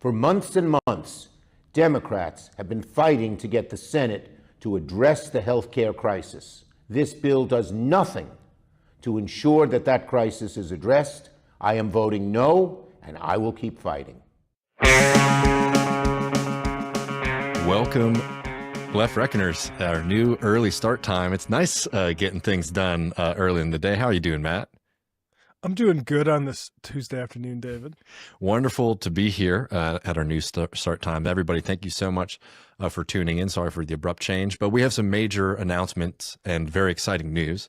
For months and months, Democrats have been fighting to get the Senate to address the health care crisis. This bill does nothing to ensure that that crisis is addressed. I am voting no, and I will keep fighting. Welcome, Left Reckoners, our new early start time. It's nice getting things done early in the day. How are you doing, Matt? I'm doing good on this Tuesday afternoon, David. Wonderful to be here at our new start time. Everybody, thank you so much for tuning in. Sorry for the abrupt change, but we have some major announcements and very exciting news.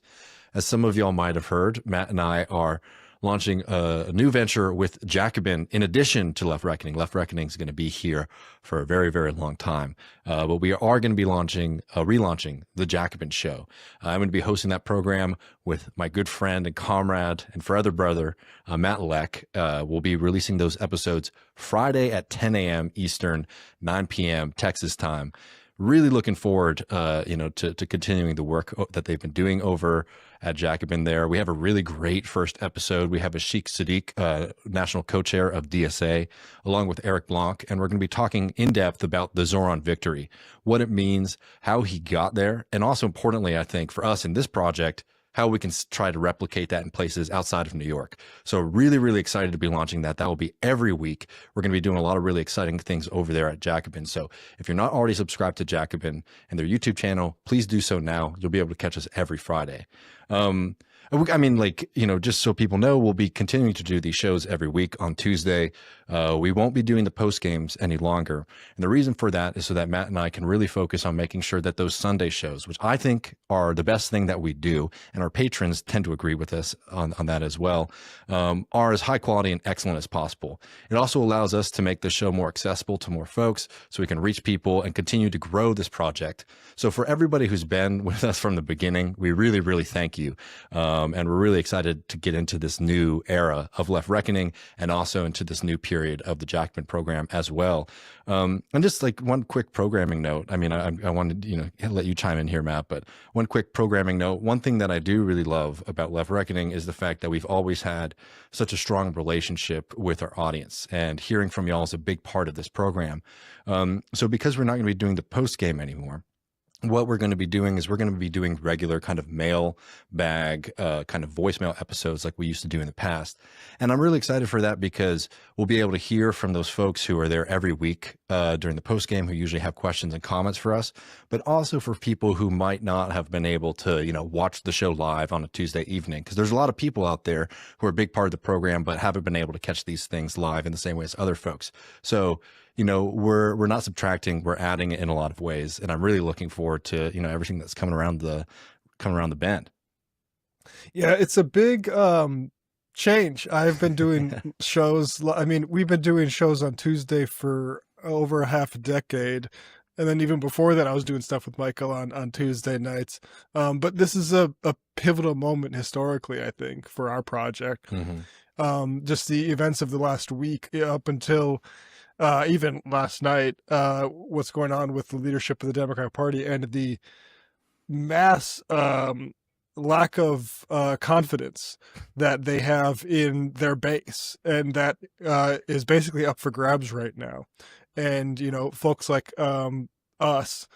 As some of y'all might have heard, Matt and I are launching a new venture with Jacobin in addition to Left Reckoning. Left Reckoning is going to be here for a very, very long time. But we are going to be relaunching the Jacobin Show. I'm going to be hosting that program with my good friend and comrade and forever brother, Matt Leck. We'll be releasing those episodes Friday at 10 a.m. Eastern, 9 p.m. Texas time. Really looking forward, to continuing the work that they've been doing over at Jacobin there. We have a really great first episode. We have Ashik Sadiq, national co-chair of DSA, along with Eric Blanc, and we're going to be talking in depth about the Zoran victory, what it means, how he got there, and also importantly, I think, for us in this project, how we can try to replicate that in places outside of New York. So really, really excited to be launching that. That will be every week. We're going to be doing a lot of really exciting things over there at Jacobin. So if you're not already subscribed to Jacobin and their YouTube channel, please do so now. You'll be able to catch us every Friday. Just so people know, we'll be continuing to do these shows every week on Tuesday. We won't be doing the post games any longer. And the reason for that is so that Matt and I can really focus on making sure that those Sunday shows, which I think are the best thing that we do, and our patrons tend to agree with us on that as well, are as high quality and excellent as possible. It also allows us to make the show more accessible to more folks so we can reach people and continue to grow this project. So for everybody who's been with us from the beginning, we really, really thank you. And we're really excited to get into this new era of Left Reckoning and also into this new period of the Jacobin program as well. And just like one quick programming note, I wanted to let you chime in here, Matt, but one quick programming note. One thing that I do really love about Left Reckoning is the fact that we've always had such a strong relationship with our audience, and hearing from y'all is a big part of this program. So because we're not going to be doing the post game anymore, what we're going to be doing is we're going to be doing regular kind of mail bag, kind of voicemail episodes like we used to do in the past. And I'm really excited for that because we'll be able to hear from those folks who are there every week during the post game, who usually have questions and comments for us, but also for people who might not have been able to, watch the show live on a Tuesday evening. Because there's a lot of people out there who are a big part of the program, but haven't been able to catch these things live in the same way as other folks. So, we're not subtracting, we're adding it in a lot of ways. And I'm really looking forward to, everything that's coming around the bend. Yeah, it's a big change. I've been doing shows. We've been doing shows on Tuesday for over a half a decade. And then even before that, I was doing stuff with Michael on Tuesday nights. But this is a pivotal moment historically, I think, for our project. Mm-hmm. Just the events of the last week up until even last night, what's going on with the leadership of the Democratic Party and the mass lack of confidence that they have in their base, and that is basically up for grabs right now. And, folks like us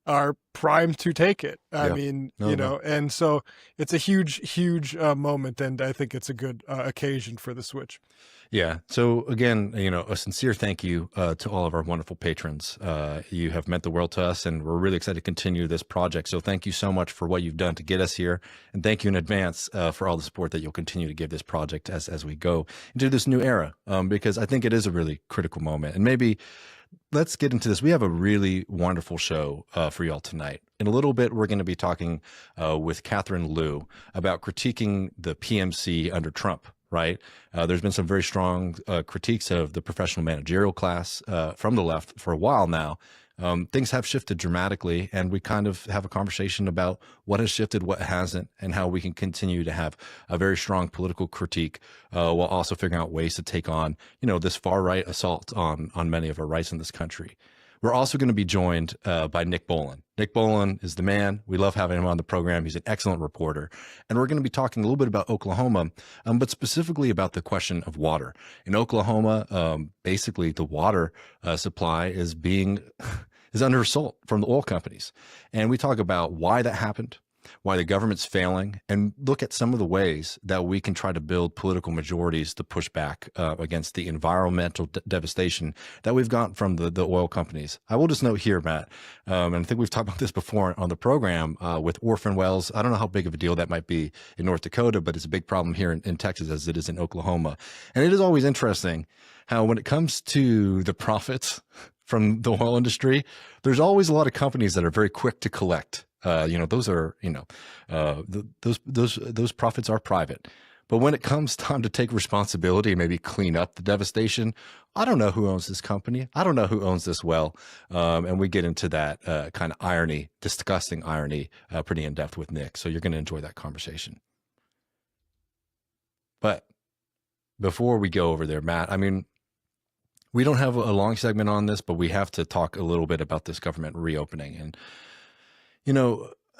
are primed to take it. And so it's a huge moment, and I think it's a good occasion for the switch. Yeah. So again, a sincere thank you to all of our wonderful patrons. You have meant the world to us, and we're really excited to continue this project. So thank you so much for what you've done to get us here. And thank you in advance for all the support that you'll continue to give this project as we go into this new era, because I think it is a really critical moment. And maybe let's get into this. We have a really wonderful show for y'all tonight. In a little bit, we're going to be talking with Catherine Liu about critiquing the PMC under Trump. Right. There's been some very strong critiques of the professional managerial class from the left for a while now. Things have shifted dramatically, and we kind of have a conversation about what has shifted, what hasn't, and how we can continue to have a very strong political critique while also figuring out ways to take on, this far right assault on many of our rights in this country. We're also going to be joined by Nick Bowlin. Nick Bowlin is the man. We love having him on the program. He's an excellent reporter. And we're going to be talking a little bit about Oklahoma, but specifically about the question of water. In Oklahoma, basically the water supply is under assault from the oil companies. And we talk about why that happened, why the government's failing, and look at some of the ways that we can try to build political majorities to push back against the environmental devastation that we've got from the oil companies. I will just note here, Matt, and I think we've talked about this before on the program with orphan wells. I don't know how big of a deal that might be in North Dakota, but it's a big problem here in Texas as it is in Oklahoma. And it is always interesting how when it comes to the profits from the oil industry, there's always a lot of companies that are very quick to collect. Those are, those profits are private. But when it comes time to take responsibility and maybe clean up the devastation, I don't know who owns this company. I don't know who owns this well. And we get into that kind of irony, disgusting irony, pretty in depth with Nick. So you're going to enjoy that conversation. But before we go over there, Matt, I mean, we don't have a long segment on this, but we have to talk a little bit about this government reopening. And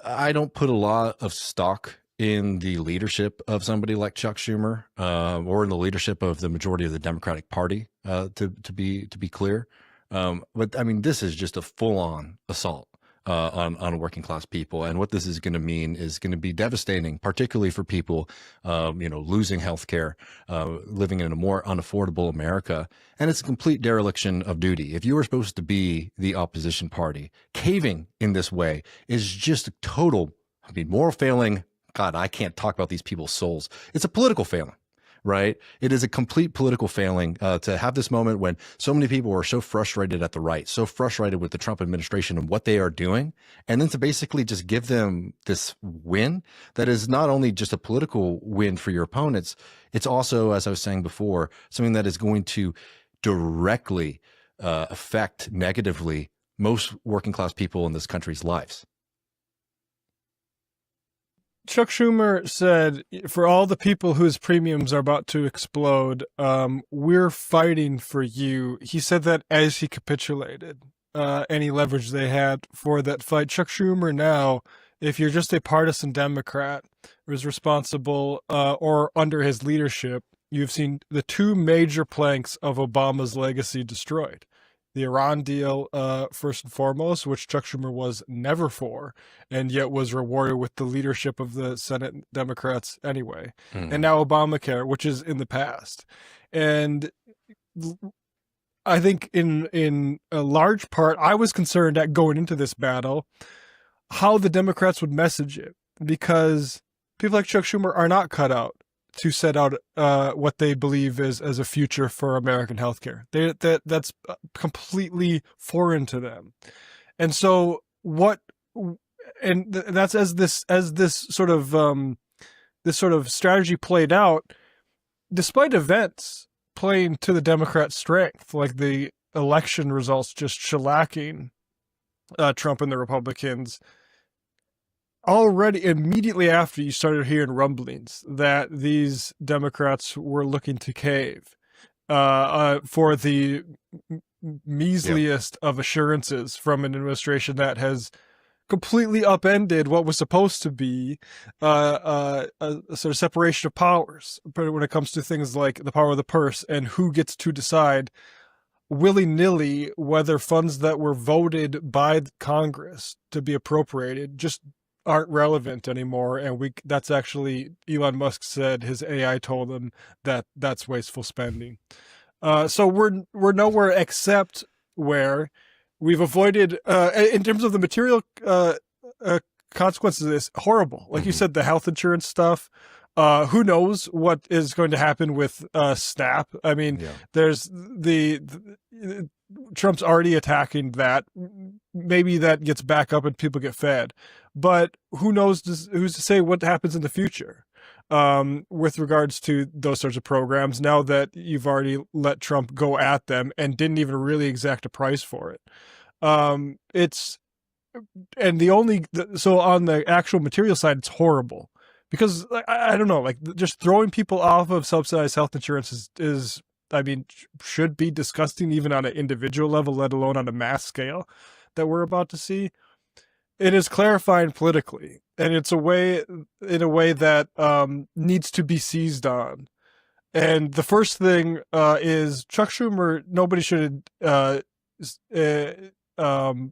I don't put a lot of stock in the leadership of somebody like Chuck Schumer, or in the leadership of the majority of the Democratic Party, to be clear. But I mean, this is just a full-on assault on working class people, and what this is going to mean is going to be devastating, particularly for people, losing healthcare, living in a more unaffordable America, and it's a complete dereliction of duty. If you are supposed to be the opposition party, caving in this way is just a total, moral failing. God, I can't talk about these people's souls. It's a political failing. Right? It is a complete political failing to have this moment when so many people are so frustrated at the right, so frustrated with the Trump administration and what they are doing, and then to basically just give them this win that is not only just a political win for your opponents, it's also, as I was saying before, something that is going to directly affect negatively most working class people in this country's lives. Chuck Schumer said, for all the people whose premiums are about to explode, we're fighting for you. He said that as he capitulated any leverage they had for that fight. Chuck Schumer now, if you're just a partisan Democrat who is responsible or under his leadership, you've seen the two major planks of Obama's legacy destroyed. The Iran deal, first and foremost, which Chuck Schumer was never for, and yet was rewarded with the leadership of the Senate Democrats anyway. And now Obamacare, which is in the past. And I think in a large part, I was concerned at going into this battle, how the Democrats would message it, because people like Chuck Schumer are not cut out to set out what they believe is as a future for American healthcare. That's completely foreign to them. And so that's as this sort of strategy played out, despite events playing to the Democrats' strength, like the election results just shellacking Trump and the Republicans. Already, immediately after, you started hearing rumblings that these Democrats were looking to cave for the measliest of assurances from an administration that has completely upended what was supposed to be a sort of separation of powers. But when it comes to things like the power of the purse and who gets to decide willy-nilly whether funds that were voted by Congress to be appropriated just aren't relevant anymore, and that's actually, Elon Musk said his AI told him that that's wasteful spending. So we're nowhere except where we've avoided, in terms of the material consequences of this, horrible. Like you said, the health insurance stuff. Who knows what is going to happen with SNAP? I mean, there's Trump's already attacking that. Maybe that gets back up and people get fed. But who knows, who's to say what happens in the future with regards to those sorts of programs, now that you've already let Trump go at them and didn't even really exact a price for it. So on the actual material side, it's horrible. Because I don't know, like just throwing people off of subsidized health insurance is I mean, should be disgusting even on an individual level, let alone on a mass scale that we're about to see. It is clarifying politically, and it's in a way that needs to be seized on. And the first thing is Chuck Schumer. Nobody should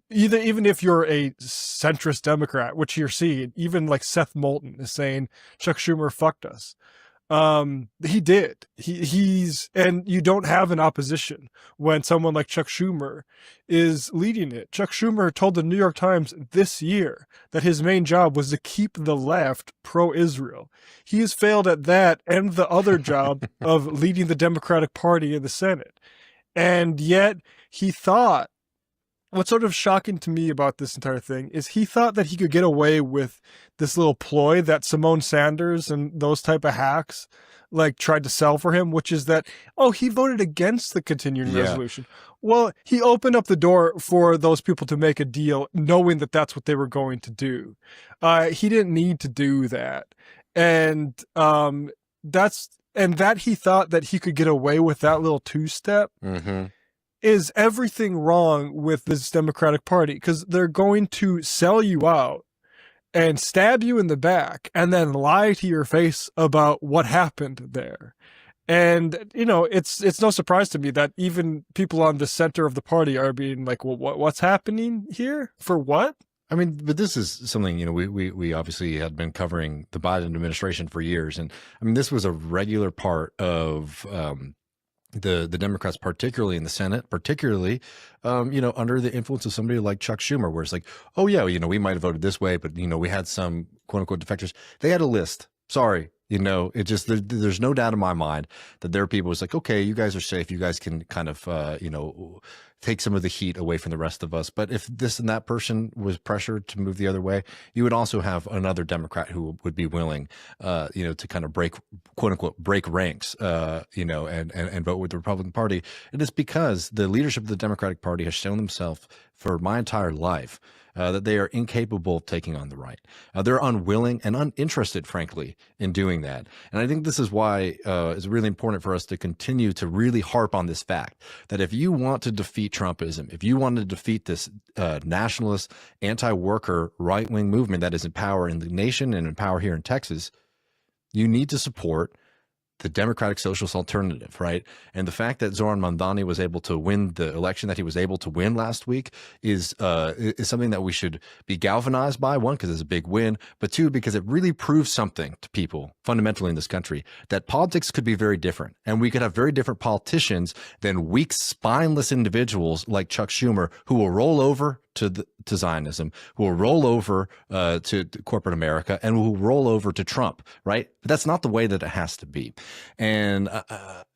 even if you're a centrist Democrat, which you're seeing, even like Seth Moulton is saying Chuck Schumer fucked us. He did. He's, and you don't have an opposition when someone like Chuck Schumer is leading it. Chuck Schumer told the New York Times this year that his main job was to keep the left pro-Israel. He has failed at that and the other job of leading the Democratic Party in the Senate. And yet he thought, what's sort of shocking to me about this entire thing is he thought that he could get away with this little ploy that Simone Sanders and those type of hacks like tried to sell for him, which is that, oh, he voted against the continuing resolution. Well, he opened up the door for those people to make a deal knowing that that's what they were going to do. He didn't need to do that. And that he thought that he could get away with that little two-step. Mm-hmm. Is everything wrong with this Democratic Party? Because they're going to sell you out and stab you in the back and then lie to your face about what happened there. And, you know, it's no surprise to me that even people on the center of the party are being like, well, what's happening here? For what? I mean, but this is something, you know, we obviously had been covering the Biden administration for years. And I mean, this was a regular part of, the Democrats, particularly in the Senate, particularly, you know, under the influence of somebody like Chuck Schumer, where it's like, oh yeah, you know, we might have voted this way, but you know, we had some quote unquote defectors. They had a list. Sorry. You know, it just, there's no doubt in my mind that there are people who's like, okay, you guys are safe. You guys can kind of, you know, take some of the heat away from the rest of us. But if this and that person was pressured to move the other way, you would also have another Democrat who would be willing, you know, to kind of break, quote unquote, break ranks, you know, and vote with the Republican Party. And it's because the leadership of the Democratic Party has shown themselves for my entire life that they are incapable of taking on the right. They're unwilling and uninterested, frankly, in doing that. And I think this is why it's really important for us to continue to really harp on this fact that if you want to defeat Trumpism, if you want to defeat this nationalist, anti-worker, right-wing movement that is in power in the nation and in power here in Texas, you need to support the Democratic Socialist Alternative, right? And the fact that Zoran Mamdani was able to win the election that he was able to win last week is something that we should be galvanized by. One, because it's a big win, but two, because it really proves something to people fundamentally in this country, that politics could be very different. And we could have very different politicians than weak, spineless individuals like Chuck Schumer, who will roll over to Zionism, who will roll over to corporate America, and who will roll over to Trump, right? But that's not the way that it has to be. And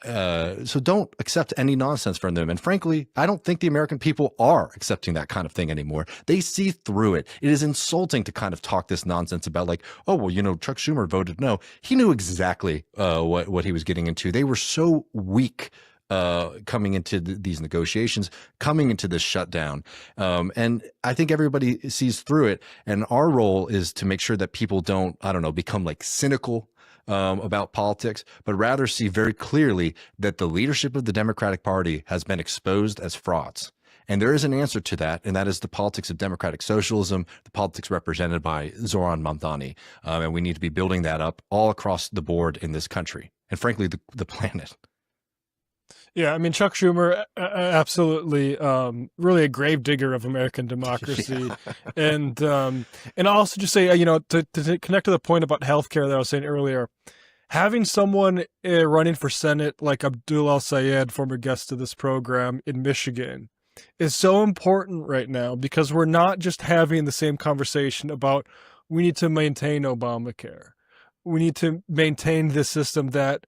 so don't accept any nonsense from them. And frankly, I don't think the American people are accepting that kind of thing anymore. They see through it. It is insulting to kind of talk this nonsense about like, oh, well, you know, Chuck Schumer voted no. He knew exactly what he was getting into. They were so weak coming into these negotiations, coming into this shutdown. And I think everybody sees through it. And our role is to make sure that people don't, I don't know, become like cynical about politics, but rather see very clearly that the leadership of the Democratic Party has been exposed as frauds. And there is an answer to that, and that is the politics of democratic socialism, the politics represented by Zoran Mamdani. And we need to be building that up all across the board in this country, and frankly, the planet. Yeah, I mean, Chuck Schumer, absolutely, really a gravedigger of American democracy. Yeah. And I'll also just say, you know, to connect to the point about healthcare that I was saying earlier, having someone running for Senate like Abdul El-Sayed, former guest of this program in Michigan, is so important right now because we're not just having the same conversation about we need to maintain Obamacare. We need to maintain this system that,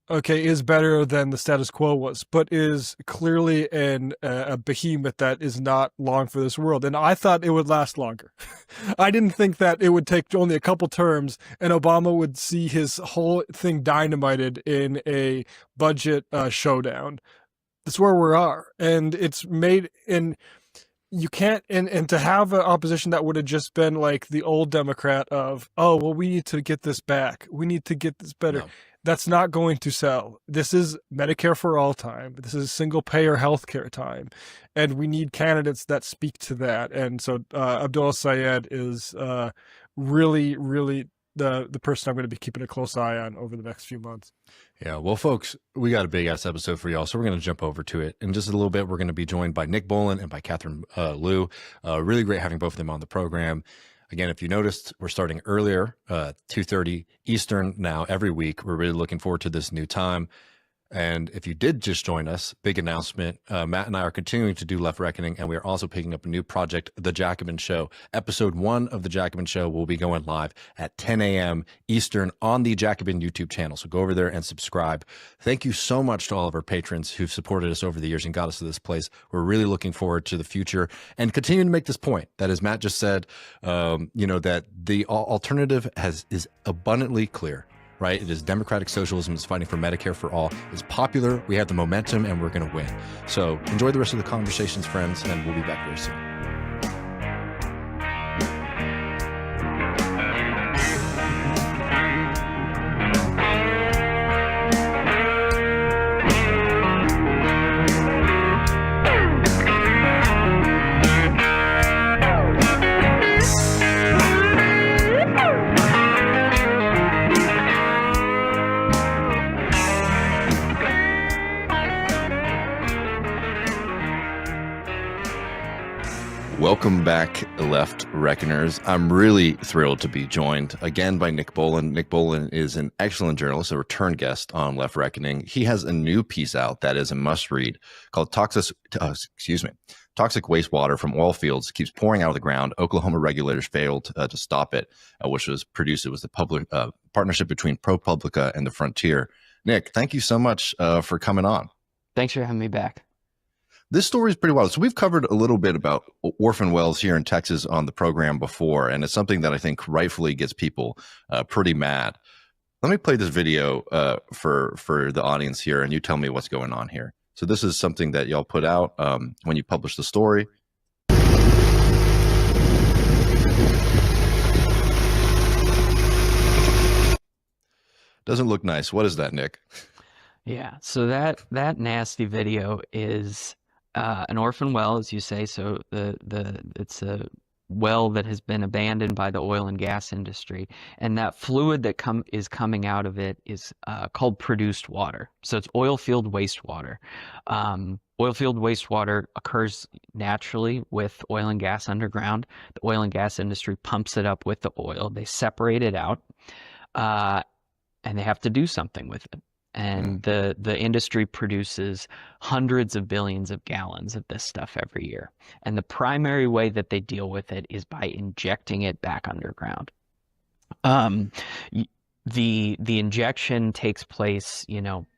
okay, is better than the status quo was, but is clearly a behemoth that is not long for this world. And I thought it would last longer. I didn't think that it would take only a couple terms and Obama would see his whole thing dynamited in a budget showdown. That's where we are. And it's made in... You can't, and to have an opposition that would have just been like the old Democrat of, oh, well, we need to get this back. We need to get this better. No. That's not going to sell. This is Medicare for all time. This is single payer healthcare time. And we need candidates that speak to that. And so Abdullah Syed is really, really the person I'm going to be keeping a close eye on over the next few months. Yeah, well, folks, we got a big ass episode for y'all, so we're going to jump over to it. In just a little bit, we're going to be joined by Nick Bowlin and by Catherine Liu. Really great having both of them on the program. Again, if you noticed, we're starting earlier, 2:30 Eastern now every week. We're really looking forward to this new time. And if you did just join us, big announcement. Matt and I are continuing to do Left Reckoning, and we are also picking up a new project, The Jacobin Show. Episode 1 of The Jacobin Show will be going live at 10 a.m. Eastern on the Jacobin YouTube channel. So go over there and subscribe. Thank you so much to all of our patrons who've supported us over the years and got us to this place. We're really looking forward to the future and continuing to make this point that, as Matt just said, that the alternative is abundantly clear. Right? It is democratic socialism. It's fighting for Medicare for all. It's popular. We have the momentum, and we're going to win. So enjoy the rest of the conversations, friends, and we'll be back very soon. Welcome back, Left Reckoners. I'm really thrilled to be joined again by Nick Bowlin. Nick Bowlin is an excellent journalist, a return guest on Left Reckoning. He has a new piece out that is a must-read called Toxic Wastewater from Oil Fields Keeps Pouring Out of the Ground. Oklahoma regulators failed to stop it, which was produced. It was the public partnership between ProPublica and the Frontier. Nick, thank you so much for coming on. Thanks for having me back. This story is pretty wild. So we've covered a little bit about orphan wells here in Texas on the program before, and it's something that I think rightfully gets people pretty mad. Let me play this video for the audience here, and you tell me what's going on here. So this is something that y'all put out when you published the story. Doesn't look nice. What is that, Nick? Yeah, so that nasty video is an orphan well, as you say. So it's a well that has been abandoned by the oil and gas industry, and that fluid that is coming out of it is called produced water. So it's oil field wastewater. Oil field wastewater occurs naturally with oil and gas underground. The oil and gas industry pumps it up with the oil. They separate it out, and they have to do something with it. And the industry produces hundreds of billions of gallons of this stuff every year. And the primary way that they deal with it is by injecting it back underground. The injection takes place,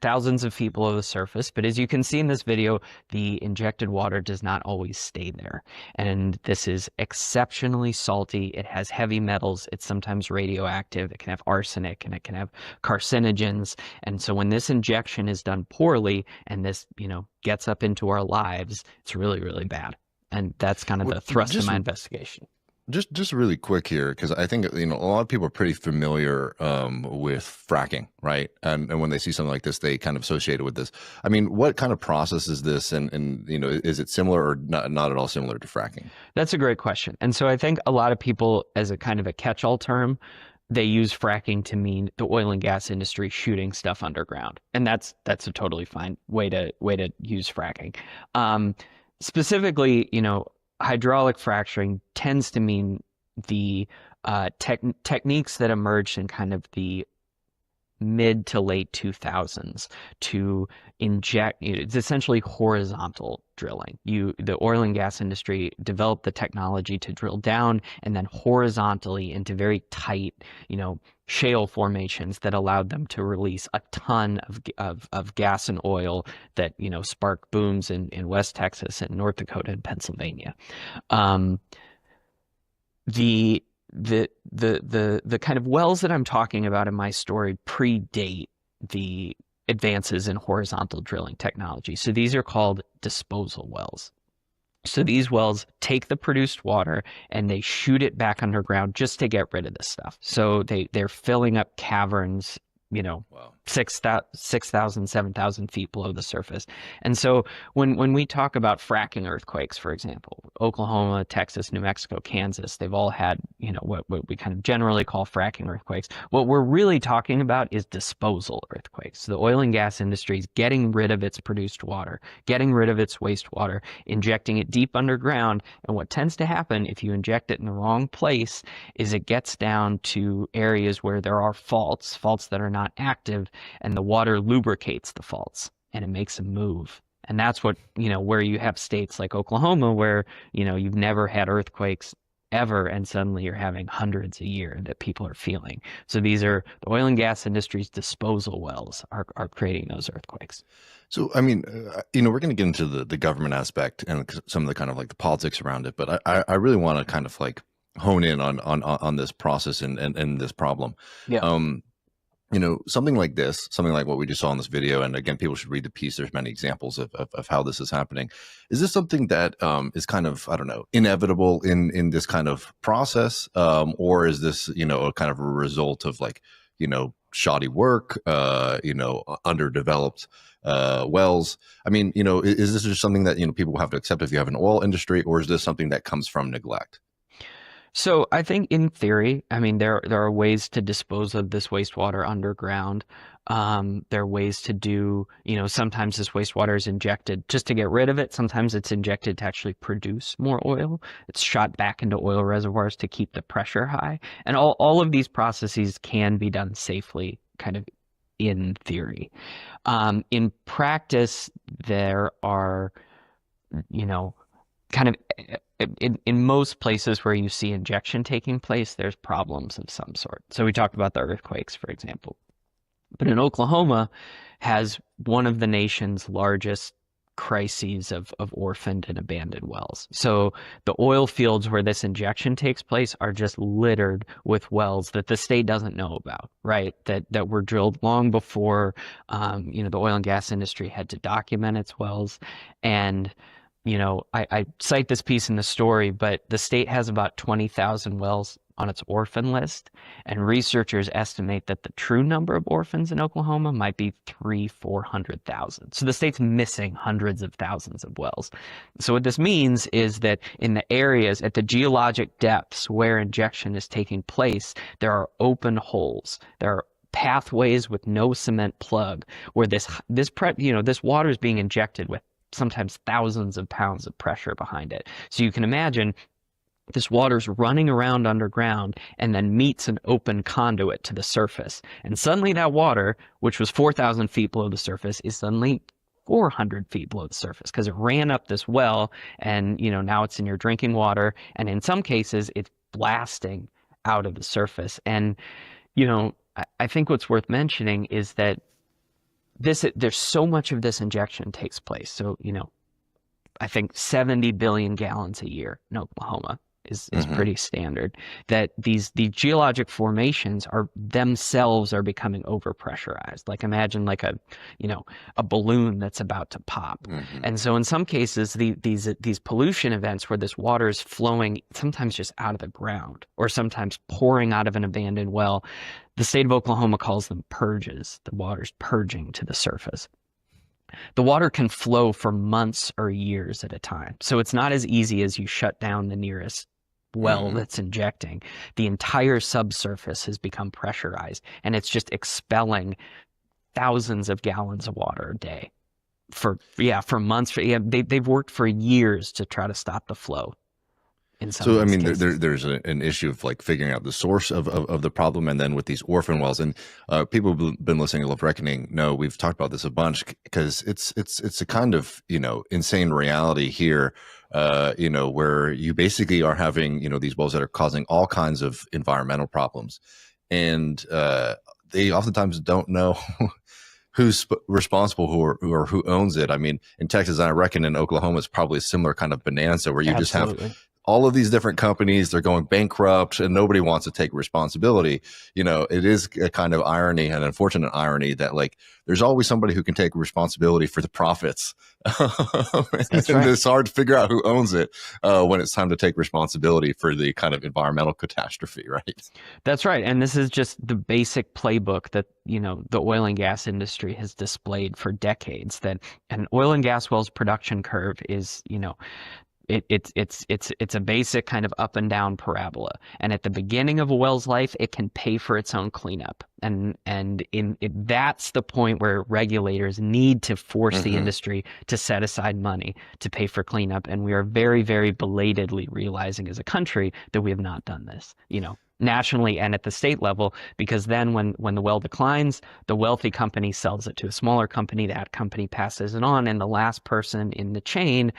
thousands of feet below the surface. But as you can see in this video, the injected water does not always stay there. And this is exceptionally salty. It has heavy metals. It's sometimes radioactive. It can have arsenic, and it can have carcinogens. And so when this injection is done poorly and this, gets up into our lives, it's really, really bad. And that's kind of the thrust of my investigation. Just really quick here, because I think a lot of people are pretty familiar with fracking, right? And when they see something like this, they kind of associate it with this. I mean, what kind of process is this, and is it similar or not at all similar to fracking? That's a great question. And so I think a lot of people, as a kind of a catch-all term, they use fracking to mean the oil and gas industry shooting stuff underground, and that's a totally fine way to use fracking. Specifically, hydraulic fracturing tends to mean the techniques that emerged in kind of the mid to late 2000s to inject. It's essentially horizontal drilling. The oil and gas industry developed the technology to drill down and then horizontally into very tight, shale formations that allowed them to release a ton of gas and oil that spark booms in West Texas and North Dakota and Pennsylvania. The kind of wells that I'm talking about in my story predate the advances in horizontal drilling technology. So these are called disposal wells. So these wells take the produced water and they shoot it back underground just to get rid of this stuff. So they're filling up caverns, Wow. 6,000, 7,000 feet below the surface. And so when we talk about fracking earthquakes, for example, Oklahoma, Texas, New Mexico, Kansas, they've all had, what we kind of generally call fracking earthquakes. What we're really talking about is disposal earthquakes. So the oil and gas industry is getting rid of its produced water, getting rid of its wastewater, injecting it deep underground. And what tends to happen if you inject it in the wrong place is it gets down to areas where there are faults that are not active, and the water lubricates the faults and it makes them move. And that's what, where you have states like Oklahoma where, you've never had earthquakes ever, and suddenly you're having hundreds a year that people are feeling. So these are the oil and gas industry's disposal wells are creating those earthquakes. So, I mean, we're going to get into the government aspect and some of the kind of like the politics around it, but I really want to kind of like hone in on this process and this problem. Yeah. Something like this, something like what we just saw in this video, and again, people should read the piece. There's many examples of how this is happening. Is this something that is kind of, I don't know, inevitable in this kind of process, or is this, a kind of a result of like, shoddy work, underdeveloped wells? I mean, is this just something that, people will have to accept if you have an oil industry, or is this something that comes from neglect? So I think in theory, I mean, there are ways to dispose of this wastewater underground. There are ways to do, sometimes this wastewater is injected just to get rid of it. Sometimes it's injected to actually produce more oil. It's shot back into oil reservoirs to keep the pressure high. And all of these processes can be done safely, kind of in theory. In practice, there are, kind of in most places where you see injection taking place, there's problems of some sort. So we talked about the earthquakes, for example. But in Oklahoma has one of the nation's largest crises of orphaned and abandoned wells. So the oil fields where this injection takes place are just littered with wells that the state doesn't know about, right? That were drilled long before, the oil and gas industry had to document its wells. And I cite this piece in the story, but the state has about 20,000 wells on its orphan list, and researchers estimate that the true number of orphans in Oklahoma might be 300,000-400,000. So the state's missing hundreds of thousands of wells. So what this means is that in the areas at the geologic depths where injection is taking place, there are open holes. There are pathways with no cement plug where this water is being injected with sometimes thousands of pounds of pressure behind it. So you can imagine this water's running around underground and then meets an open conduit to the surface. And suddenly that water, which was 4,000 feet below the surface, is suddenly 400 feet below the surface because it ran up this well, and now it's in your drinking water. And in some cases, it's blasting out of the surface. And I think what's worth mentioning is that there's so much of this injection takes place. So, I think 70 billion gallons a year in Oklahoma is pretty standard. That the geologic formations themselves are becoming overpressurized. Like imagine like a balloon that's about to pop. And so in some cases, these pollution events where this water is flowing sometimes just out of the ground or sometimes pouring out of an abandoned well, the state of Oklahoma calls them purges. The water's purging to the surface. The water can flow for months or years at a time. So it's not as easy as you shut down the nearest well that's injecting. The entire subsurface has become pressurized, and it's just expelling thousands of gallons of water a day for months. They've worked for years to try to stop the flow. So, I mean, there's an issue of like figuring out the source of the problem. And then with these orphan wells, and people who've been listening to Love Reckoning know we've talked about this a bunch because it's a kind of, insane reality here, where you basically are having, these wells that are causing all kinds of environmental problems. And they oftentimes don't know who's responsible who owns it. I mean, in Texas, I reckon in Oklahoma, it's probably a similar kind of bonanza where you just have all of these different companies, they're going bankrupt and nobody wants to take responsibility. It is a kind of irony, an unfortunate irony that like there's always somebody who can take responsibility for the profits. That's And right. it's hard to figure out who owns it when it's time to take responsibility for the kind of environmental catastrophe, right? That's right. And this is just the basic playbook that, the oil and gas industry has displayed for decades, that an oil and gas well's production curve is, it's a basic kind of up and down parabola. And at the beginning of a well's life, it can pay for its own cleanup. And that's the point where regulators need to force the industry to set aside money to pay for cleanup. And we are very, very belatedly realizing as a country that we have not done this, nationally and at the state level, because then when the well declines, the wealthy company sells it to a smaller company, that company passes it on, and the last person in the chain,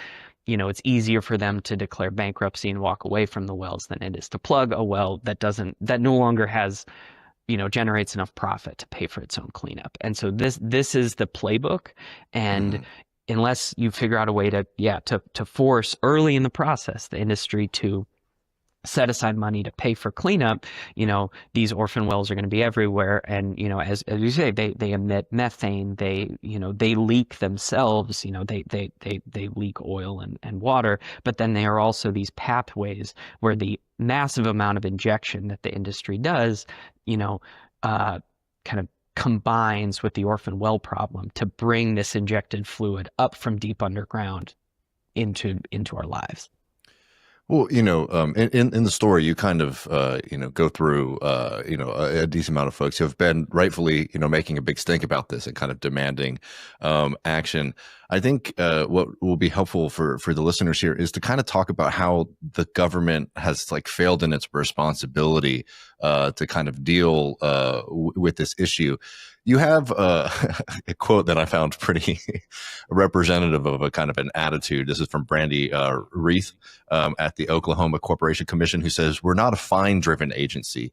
it's easier for them to declare bankruptcy and walk away from the wells than it is to plug a well that no longer has, generates enough profit to pay for its own cleanup. And so this is the playbook. And unless you figure out a way to force early in the process the industry to set aside money to pay for cleanup, these orphan wells are going to be everywhere. And, as you say, they emit methane, they leak themselves, they leak oil and water, but then they are also these pathways where the massive amount of injection that the industry does, kind of combines with the orphan well problem to bring this injected fluid up from deep underground into our lives. Well, in the story, you kind of, go through, a decent amount of folks who have been rightfully, making a big stink about this and kind of demanding action. I think what will be helpful for the listeners here is to kind of talk about how the government has like failed in its responsibility to kind of deal with this issue. You have a quote that I found pretty representative of a kind of an attitude. This is from Brandy Reith at the Oklahoma Corporation Commission, who says, "We're not a fine-driven agency."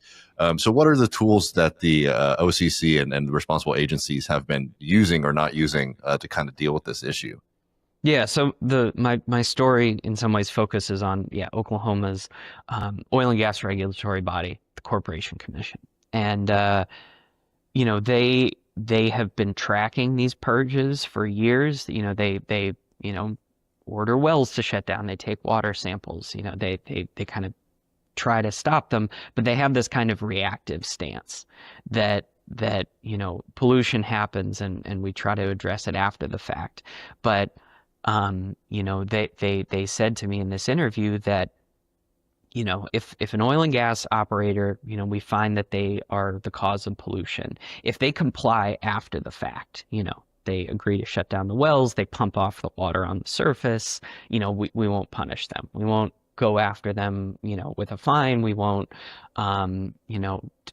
So what are the tools that the OCC and the responsible agencies have been using or not using to kind of deal with this issue? Yeah, so my story in some ways focuses on Oklahoma's oil and gas regulatory body, the Corporation Commission, and they have been tracking these purges for years. They order wells to shut down. They take water samples. They kind of try to stop them, but they have this kind of reactive stance that pollution happens and we try to address it after the fact. But they said to me in this interview that if an oil and gas operator, we find that they are the cause of pollution, if they comply after the fact, they agree to shut down the wells, they pump off the water on the surface, we won't punish them. We won't go after them, with a fine. We won't,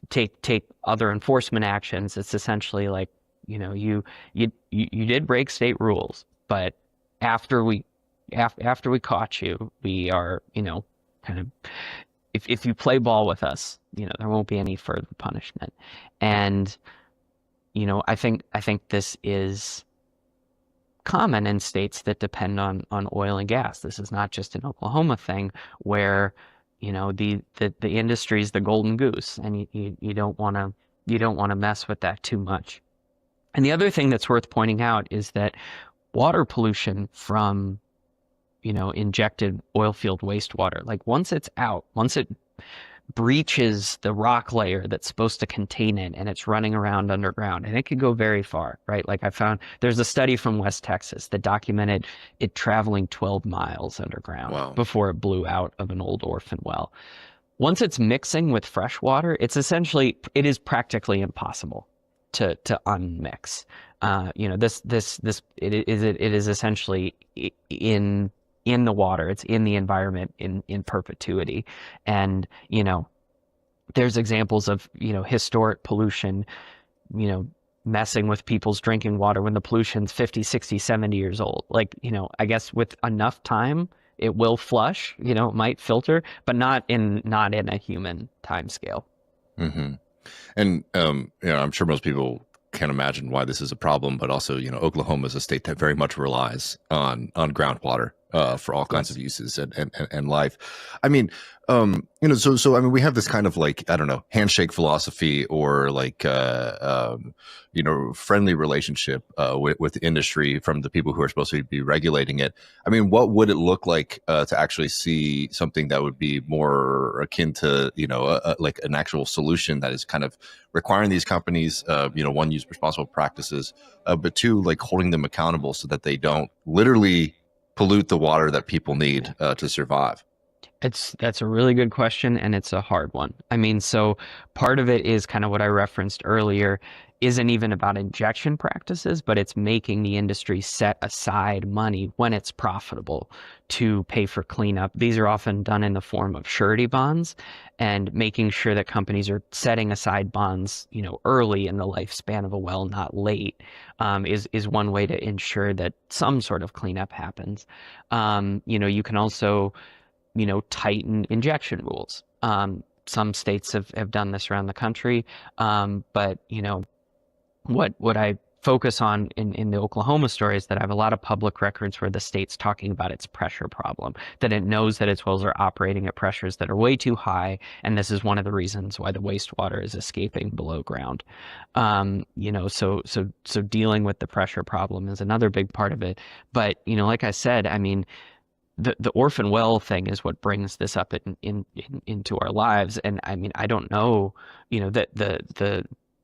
take other enforcement actions. It's essentially like, you did break state rules, but after we caught you, we are, kind of, if you play ball with us, there won't be any further punishment. And, I think this is common in states that depend on oil and gas. This is not just an Oklahoma thing where, the industry is the golden goose, and you don't want to mess with that too much. And the other thing that's worth pointing out is that water pollution from injected oil field wastewater, like once it's out, once it breaches the rock layer that's supposed to contain it and it's running around underground, and it could go very far, right? Like I found there's a study from West Texas that documented it traveling 12 miles underground before it blew out of an old orphan well. Once it's mixing with fresh water, it is practically impossible to unmix. It is essentially in the water. It's in the environment in perpetuity. And, there's examples of, historic pollution, messing with people's drinking water when the pollution's 50, 60, 70 years old. Like, I guess with enough time, it will flush, it might filter, but not in a human time scale. Mm-hmm. And, I'm sure most people can't imagine why this is a problem, but also, Oklahoma is a state that very much relies on groundwater for all kinds of uses and life. I mean, so I mean, we have this kind of like, I don't know, handshake philosophy or like, friendly relationship with the industry from the people who are supposed to be regulating it. I mean, what would it look like to actually see something that would be more akin to, like an actual solution that is kind of requiring these companies, one, use responsible practices, but two, like holding them accountable so that they don't literally pollute the water that people need to survive? That's a really good question, and it's a hard one. I mean, so part of it is kind of what I referenced earlier, isn't even about injection practices, but it's making the industry set aside money when it's profitable to pay for cleanup. These are often done in the form of surety bonds, and making sure that companies are setting aside bonds, early in the lifespan of a well, not late, is one way to ensure that some sort of cleanup happens. You can also tighten injection rules. Some states have done this around the country, but what I focus on in the Oklahoma story is that I have a lot of public records where the state's talking about its pressure problem, that it knows that its wells are operating at pressures that are way too high, and this is one of the reasons why the wastewater is escaping below ground. So dealing with the pressure problem is another big part of it. But like I said, I mean, the orphan well thing is what brings this up into our lives. And I mean, I don't know, that the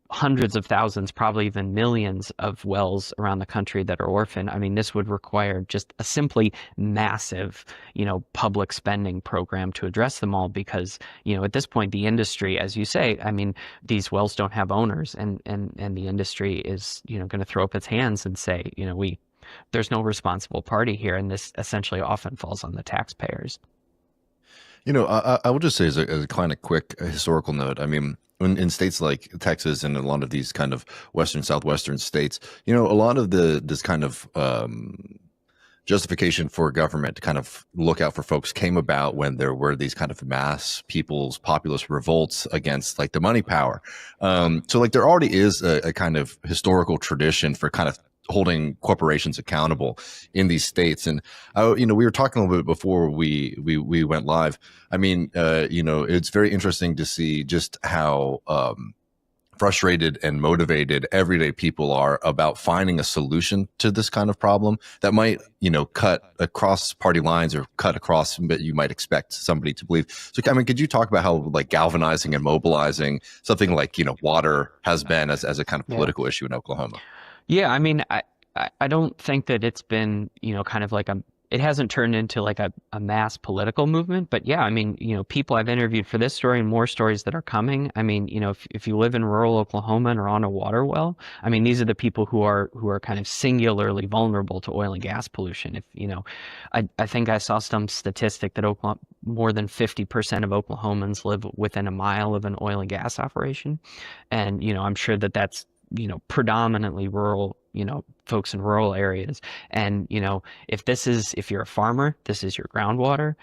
hundreds of thousands, probably even millions of wells around the country that are orphan. I mean, this would require just a simply massive, public spending program to address them all, because, at this point, the industry, as you say, I mean, these wells don't have owners, and the industry is, going to throw up its hands and say, there's no responsible party here, and this essentially often falls on the taxpayers. I will just say as a kind of quick historical note, I mean, in states like Texas and a lot of these kind of western, southwestern states, a lot of this kind of justification for government to kind of look out for folks came about when there were these kind of mass populist revolts against like the money power. So like there already is a kind of historical tradition for kind of holding corporations accountable in these states. And, we were talking a little bit before we went live. I mean, it's very interesting to see just how, frustrated and motivated everyday people are about finding a solution to this kind of problem that might, cut across party lines or cut across what you might expect somebody to believe. So, I mean, could you talk about how like galvanizing and mobilizing something like, water has been as a kind of political issue in Oklahoma? Yeah, I mean, I don't think that it's been, kind of like it hasn't turned into like a mass political movement. But yeah, I mean, people I've interviewed for this story and more stories that are coming. I mean, if you live in rural Oklahoma and are on a water well, I mean, these are the people who are kind of singularly vulnerable to oil and gas pollution. I think I saw some statistic that more than 50% of Oklahomans live within a mile of an oil and gas operation. And, I'm sure that that's, predominantly rural, folks in rural areas. And, if you're a farmer, this is your groundwater.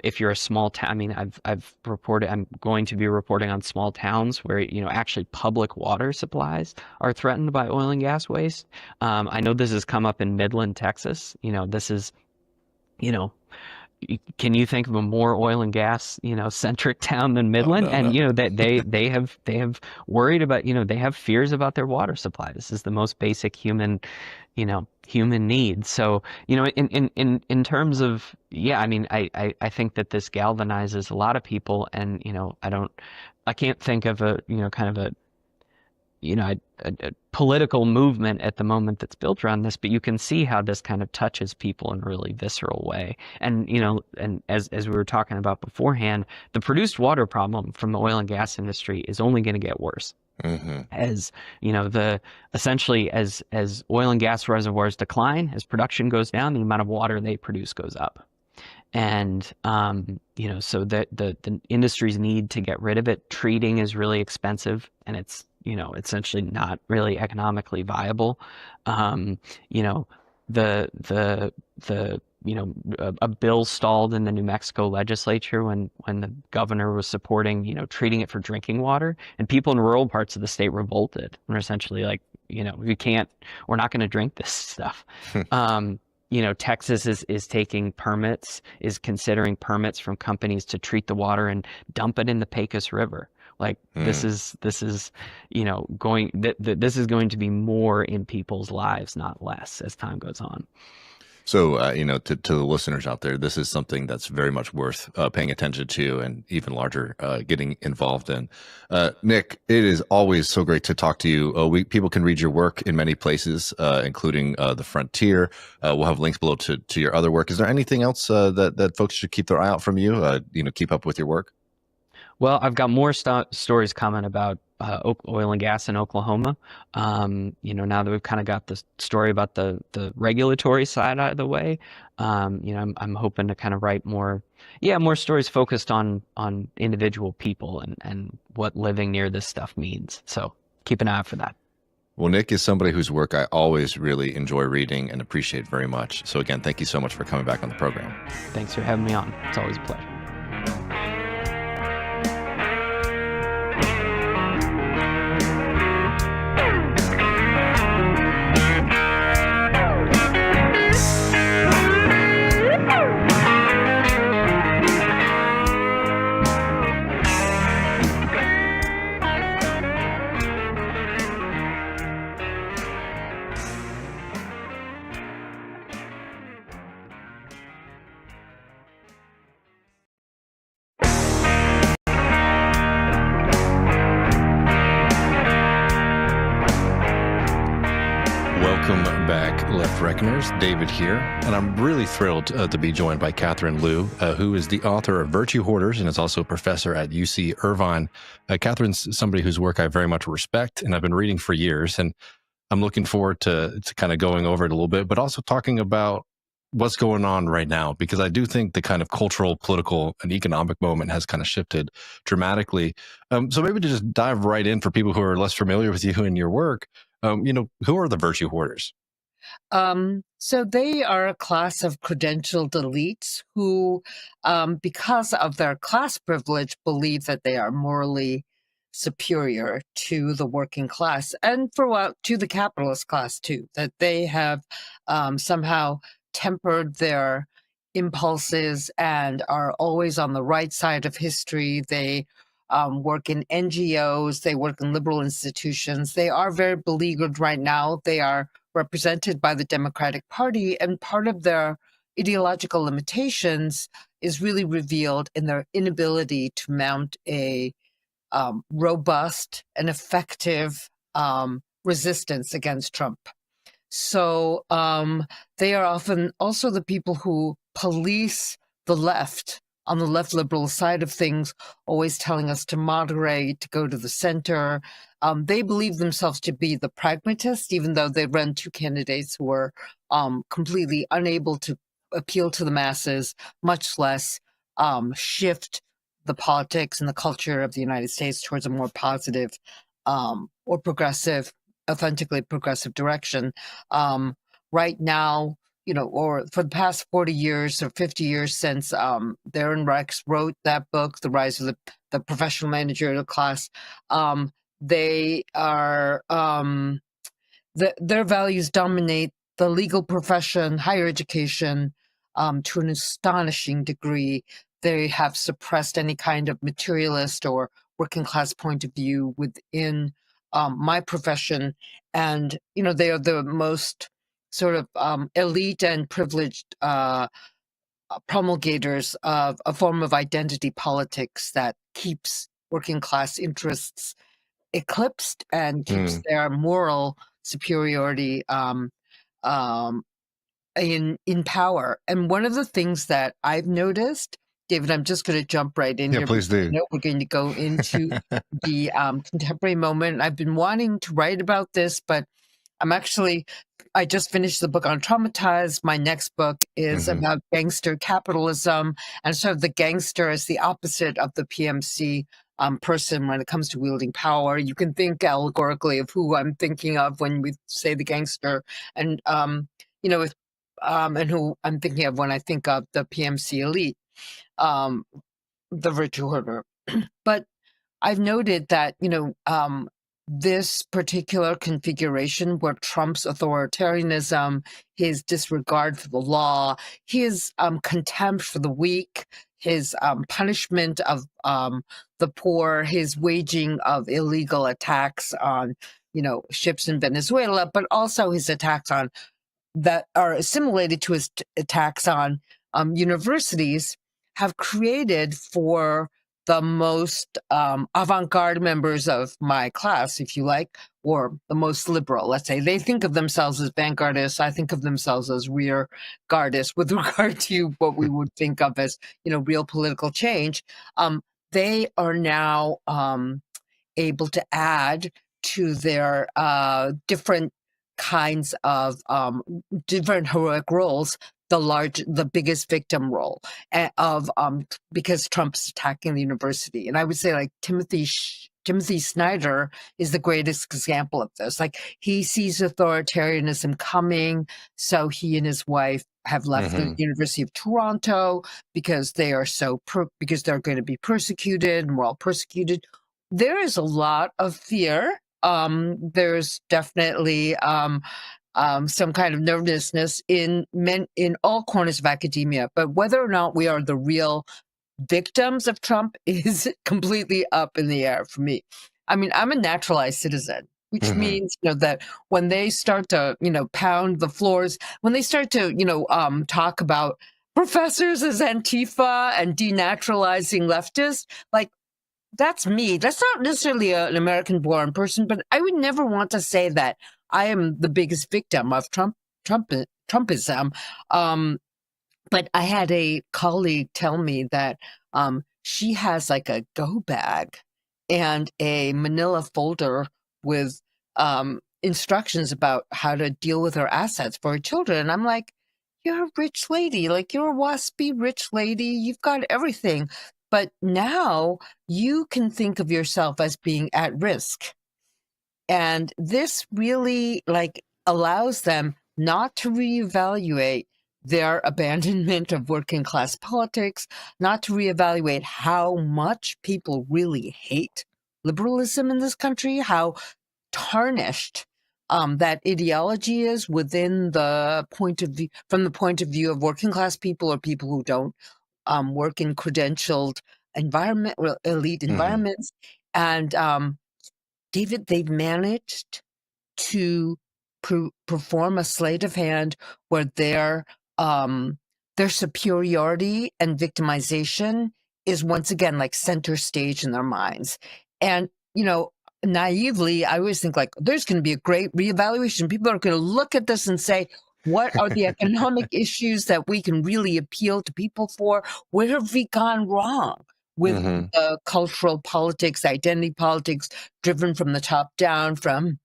If you're a small town, I mean, I've reported, I'm going to be reporting on small towns where, actually public water supplies are threatened by oil and gas waste. I know this has come up in Midland, Texas. This is, can you think of a more oil and gas, centric town than Midland? No. And that they have worried about, they have fears about their water supply. This is the most basic human need. So, in terms of, yeah, I mean, I think that this galvanizes a lot of people, and I can't think of a kind of a political movement at the moment that's built around this, but you can see how this kind of touches people in a really visceral way. And, and as we were talking about beforehand, the produced water problem from the oil and gas industry is only going to get worse. Mm-hmm. As, essentially as oil and gas reservoirs decline, as production goes down, the amount of water they produce goes up. And, so the industry's need to get rid of it, treating is really expensive, and it's, essentially not really economically viable. A bill stalled in the New Mexico legislature when the governor was supporting, treating it for drinking water, and people in rural parts of the state revolted and were essentially like, we're not going to drink this stuff. Texas is taking permits, is considering permits from companies to treat the water and dump it in the Pecos River. Like this is this is going to be more in people's lives, not less, as time goes on. So, to the listeners out there, this is something that's very much worth paying attention to, and even larger getting involved in. Nick, it is always so great to talk to you. People can read your work in many places, including The Frontier. We'll have links below to your other work. Is there anything else that folks should keep their eye out from you? Keep up with your work. Well, I've got more stories coming about oil and gas in Oklahoma. Now that we've kind of got the story about the regulatory side out of the way, I'm hoping to kind of write more stories focused on individual people and what living near this stuff means. So keep an eye out for that. Well, Nick is somebody whose work I always really enjoy reading and appreciate very much. So again, thank you so much for coming back on the program. Thanks for having me on. It's always a pleasure. Welcome back, Left Reckoners. David here, and I'm really thrilled to be joined by Catherine Liu, who is the author of Virtue Hoarders and is also a professor at UC Irvine. Catherine's somebody whose work I very much respect, and I've been reading for years, and I'm looking forward to kind of going over it a little bit, but also talking about what's going on right now, because I do think the kind of cultural, political, and economic moment has kind of shifted dramatically. So maybe to just dive right in for people who are less familiar with you and your work, who are the Virtue Hoarders? So they are a class of credentialed elites who, because of their class privilege, believe that they are morally superior to the working class and to the capitalist class too, that they have somehow tempered their impulses and are always on the right side of history. They work in NGOs, they work in liberal institutions. They are very beleaguered right now. They are represented by the Democratic Party, and part of their ideological limitations is really revealed in their inability to mount a robust and effective resistance against Trump. So they are often also the people who police the left on the left liberal side of things, always telling us to moderate, to go to the center. They believe themselves to be the pragmatists, even though they run two candidates who are completely unable to appeal to the masses, much less shift the politics and the culture of the United States towards a more positive or progressive, authentically progressive direction. Right now, or for the past 40 years or 50 years since Darren Rex wrote that book, The Rise of the Professional Managerial Class, they are, their values dominate the legal profession, higher education, to an astonishing degree. They have suppressed any kind of materialist or working class point of view within my profession. And, they are the most sort of elite and privileged promulgators of a form of identity politics that keeps working class interests eclipsed and keeps their moral superiority in power. And one of the things that I've noticed, David, I'm just going to jump right in here. Please do. We're going to go into the contemporary moment. I've been wanting to write about this, but I just finished the book on Traumatized. My next book is about gangster capitalism, and sort of the gangster is the opposite of the PMC person when it comes to wielding power. You can think allegorically of who I'm thinking of when we say the gangster, and and who I'm thinking of when I think of the PMC elite, the virtue hoarder. But I've noted that this particular configuration where Trump's authoritarianism, his disregard for the law, his contempt for the weak, his punishment of the poor, his waging of illegal attacks on, ships in Venezuela, but also his attacks on that are assimilated to his attacks on universities, have created for the most avant-garde members of my class, if you like, or the most liberal, let's say. They think of themselves as vanguardists. I think of themselves as rearguardists with regard to what we would think of as, real political change. They are now able to add to their different kinds of different heroic roles, the biggest victim role of because Trump's attacking the university. And I would say, like, Timothy Snyder is the greatest example of this. Like, he sees authoritarianism coming, so he and his wife have left the University of Toronto because they are because they're going to be persecuted, and we're all persecuted. There is a lot of fear. There's definitely some kind of nervousness in all corners of academia, but whether or not we are the real victims of Trump is completely up in the air for me. I mean, I'm a naturalized citizen, which means that when they start to pound the floors, when they start to talk about professors as Antifa and denaturalizing leftists, like, that's me. That's not necessarily an American-born person, but I would never want to say that I am the biggest victim of Trumpism. But I had a colleague tell me that she has like a go bag and a manila folder with instructions about how to deal with her assets for her children. And I'm like, you're a rich lady. Like, you're a waspy rich lady. You've got everything. But now you can think of yourself as being at risk. And this really allows them not to reevaluate their abandonment of working class politics, not to reevaluate how much people really hate liberalism in this country, how tarnished that ideology is within the point of view, from the point of view of working class people or people who don't work in credentialed elite environments. And David, they've managed to perform a sleight of hand where their superiority and victimization is once again like center stage in their minds. And, naively, I always think there's going to be a great reevaluation. People are going to look at this and say, what are the economic issues that we can really appeal to people for? Where have we gone wrong with cultural politics, identity politics, driven from the top down, from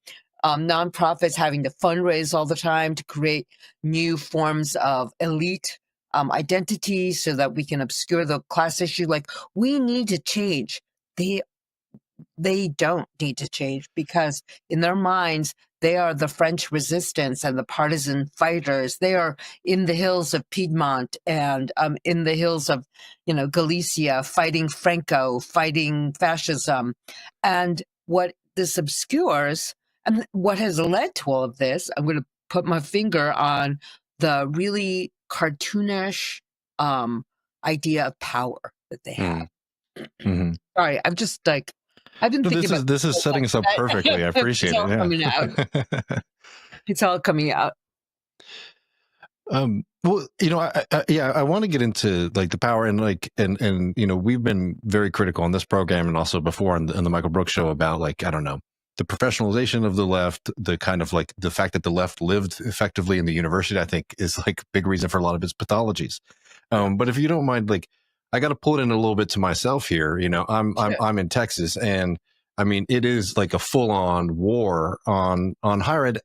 nonprofits having to fundraise all the time to create new forms of elite identity so that we can obscure the class issue? We need to change. They don't need to change, because in their minds, they are the French resistance and the partisan fighters. They are in the hills of Piedmont and in the hills of, Galicia, fighting Franco, fighting fascism. And what this obscures, and what has led to all of this, I'm going to put my finger on the really cartoonish idea of power that they have. Sorry, I'm just I've been thinking about this is setting us up perfectly. I appreciate it. Coming out. It's all coming out. Well, I want to get into the power and we've been very critical on this program and also before on the Michael Brooks show about the professionalization of the left, the kind of the fact that the left lived effectively in the university, I think is a big reason for a lot of its pathologies. But if you don't mind, I got to pull it in a little bit to myself here. I'm in Texas, and I mean, it is a full-on war on higher ed,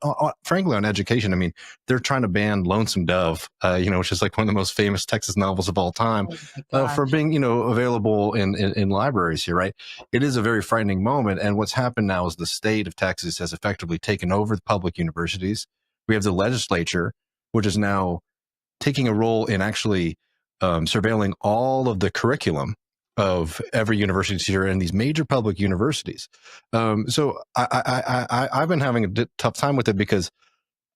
frankly, on education. I mean, they're trying to ban Lonesome Dove, which is one of the most famous Texas novels of all time, for being, available in libraries here, right? It is a very frightening moment. And what's happened now is the state of Texas has effectively taken over the public universities. We have the legislature, which is now taking a role in actually surveilling all of the curriculum of every university teacher in these major public universities. So I've been having a tough time with it because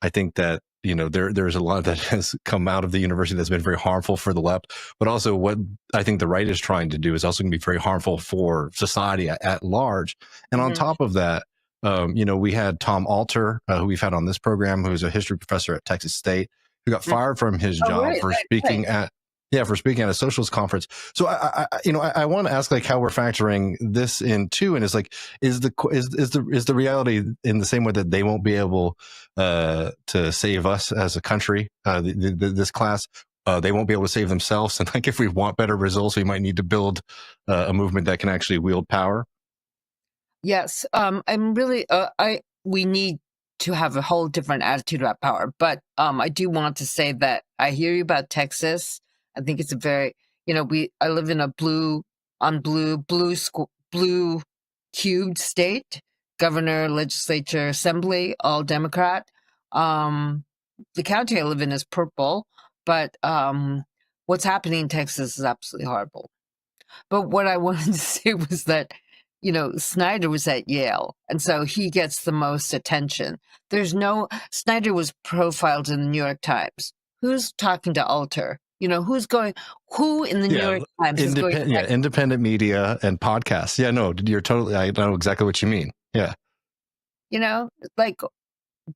I think that, there's a lot that has come out of the university that's been very harmful for the left, but also what I think the right is trying to do is also going to be very harmful for society at large. And on top of that, we had Tom Alter, who we've had on this program, who's a history professor at Texas State, who got fired from his job for speaking at a socialist conference. So I want to ask like how we're factoring this in too, and it's like is the reality in the same way that they won't be able to save us as a country, this class, they won't be able to save themselves, and like if we want better results, we might need to build a movement that can actually wield power. Yes, I'm really. We need to have a whole different attitude about power, but I do want to say that I hear you about Texas. I think it's a very, I live in a blue cubed state, governor, legislature, assembly, all Democrat. The county I live in is purple, but what's happening in Texas is absolutely horrible. But what I wanted to say was that, Snyder was at Yale, and so he gets the most attention. Snyder was profiled in the New York Times. Who's talking to Alter? Who in the New York Times is going to independent media and podcasts. Yeah, no, I know exactly what you mean. Yeah.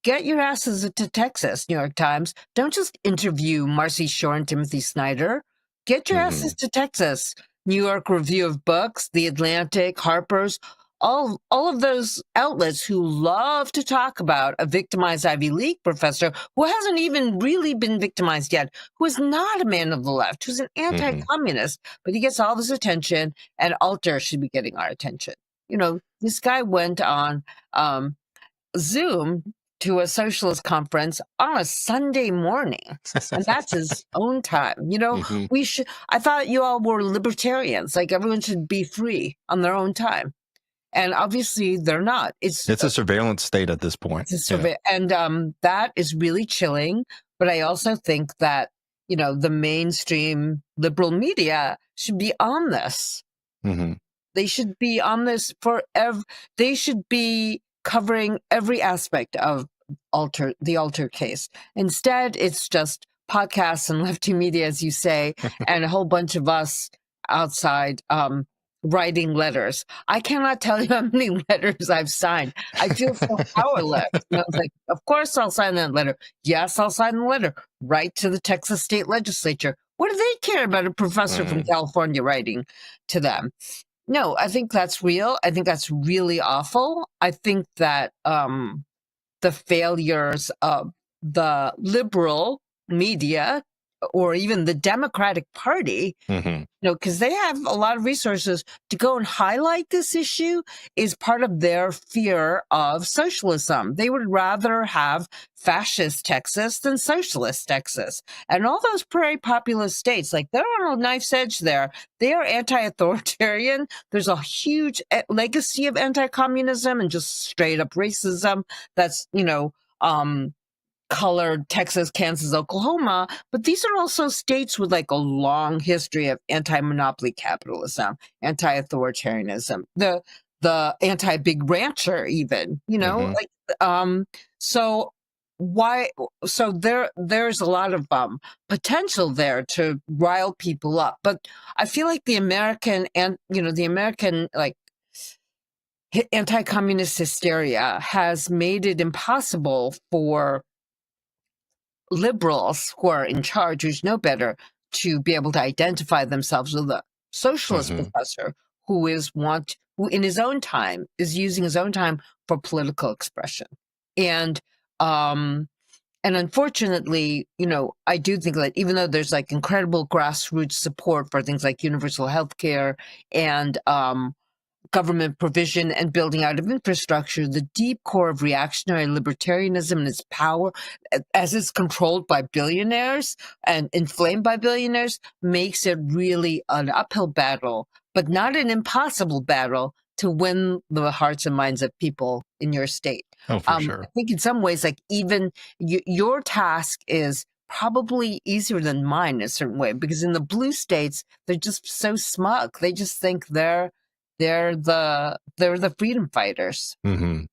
Get your asses to Texas, New York Times. Don't just interview Marcy Shore and Timothy Snyder. Get your asses to Texas. New York Review of Books, The Atlantic, Harper's, all of those outlets who love to talk about a victimized Ivy League professor who hasn't even really been victimized yet, who is not a man of the left, who's an anti-communist, but he gets all this attention, and Alter should be getting our attention. This guy went on Zoom to a socialist conference on a Sunday morning, and that's his own time. I thought you all were libertarians, like everyone should be free on their own time. And obviously they're not. It's a surveillance state at this point. And that is really chilling. But I also think that, the mainstream liberal media should be on this. They should be on this they should be covering every aspect of the Alter case. Instead, it's just podcasts and lefty media, as you say, and a whole bunch of us outside writing letters. I cannot tell you how many letters I've signed. I feel so powerless. I was like, of course I'll sign that letter. Yes, I'll sign the letter. Right to the Texas state legislature. What do they care about a professor from California writing to them? No, I think that's real. I think that's really awful. I think that the failures of the liberal media or even the Democratic Party, because they have a lot of resources to go and highlight this issue, is part of their fear of socialism. They would rather have fascist Texas than socialist Texas. And all those prairie populist states, like they're on a knife's edge there. They are anti-authoritarian. There's a huge legacy of anti-communism and just straight up racism that's, colored Texas, Kansas, Oklahoma, but these are also states with like a long history of anti-monopoly capitalism, anti-authoritarianism, the anti-big rancher even, so there's a lot of potential there to rile people up. But I feel like the American like anti-communist hysteria has made it impossible for liberals who are in charge, who know better, to be able to identify themselves with a socialist professor who in his own time is using his own time for political expression. And unfortunately, I do think that even though there's like incredible grassroots support for things like universal health care and government provision and building out of infrastructure, the deep core of reactionary libertarianism and its power, as it's controlled by billionaires and inflamed by billionaires, makes it really an uphill battle, but not an impossible battle to win the hearts and minds of people in your state. Oh, for sure. I think in some ways, like even your task is probably easier than mine in a certain way, because in the blue states, they're just so smug. They just think they're the freedom fighters. Mm-hmm.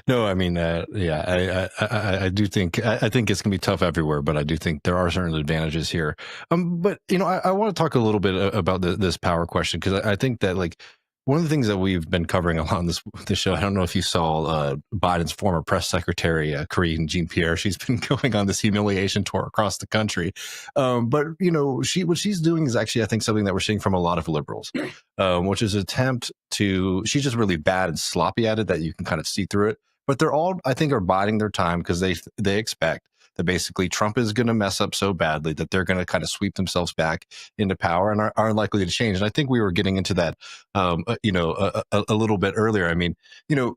No, I mean, yeah, I do think I think it's gonna be tough everywhere, but I do think there are certain advantages here. But I want to talk a little bit about this power question, because I think that, like, one of the things that we've been covering a lot on this show. I don't know if you saw Biden's former press secretary, Karine Jean-Pierre. She's been going on this humiliation tour across the country. But what she's doing is actually, I think, something that we're seeing from a lot of liberals, which is an attempt to. She's just really bad and sloppy at it, that you can kind of see through it. But they're all, I think, are biding their time, because they expect that basically Trump is going to mess up so badly that they're going to kind of sweep themselves back into power and are unlikely to change. And I think we were getting into that, a little bit earlier. I mean,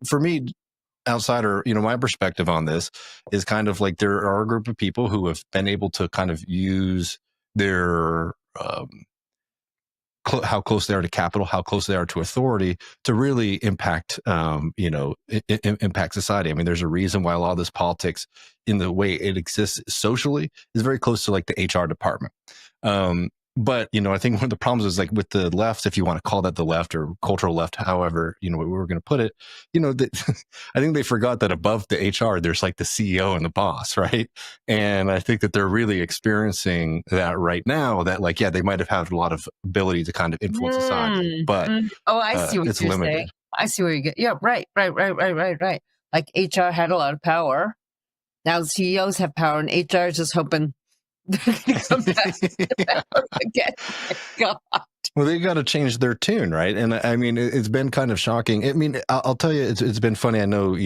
for me, outsider, my perspective on this is kind of like, there are a group of people who have been able to kind of use their how close they are to capital, how close they are to authority, to really impact, impact society. I mean, there's a reason why a lot of this politics, in the way it exists socially, is very close to, like, the HR department. But, I think one of the problems is, like, with the left, if you want to call that the we cultural left, however, we were going to put it, that I think they forgot that above the HR, there's, like, the CEO and the boss, right? And I think that they're really experiencing that right now, that, like, yeah, they might have had a lot of ability to kind of influence society, but Oh, I see what it's you're limited. saying. I see where you get. Yeah, right. Like, HR had a lot of power. Now the CEOs have power, and HR is just hoping they're going to come back to power again. God. Well, they got to change their tune, right? And I mean, it's been kind of shocking. I mean, I'll tell you, it's been funny. I know,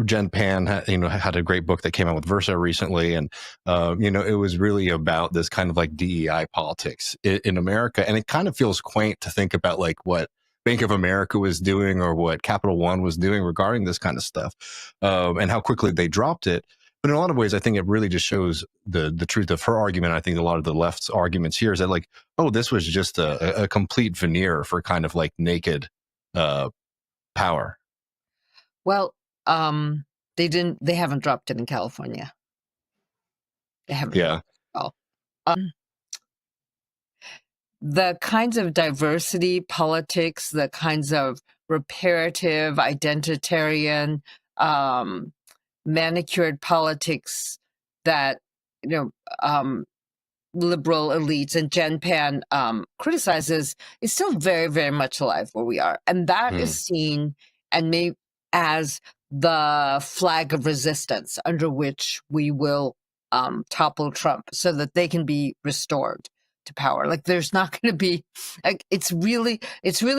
Jen Pan, had a great book that came out with Versa recently, and it was really about this kind of, like, DEI politics in America, and it kind of feels quaint to think about, like, what Bank of America was doing, or what Capital One was doing regarding this kind of stuff, and how quickly they dropped it. But in a lot of ways, I think it really just shows the truth of her argument. I think a lot of the left's arguments here is that, like, oh, this was just a complete veneer for kind of, like, naked power. Well, they haven't dropped it in California. They haven't. Yeah. The kinds of diversity politics, the kinds of reparative, identitarian, manicured politics that liberal elites and Jen Pan criticizes, is still very, very much alive where we are, and that is seen and made as the flag of resistance under which we will topple Trump, so that they can be restored to power. Like, there's not going to be, like, it's really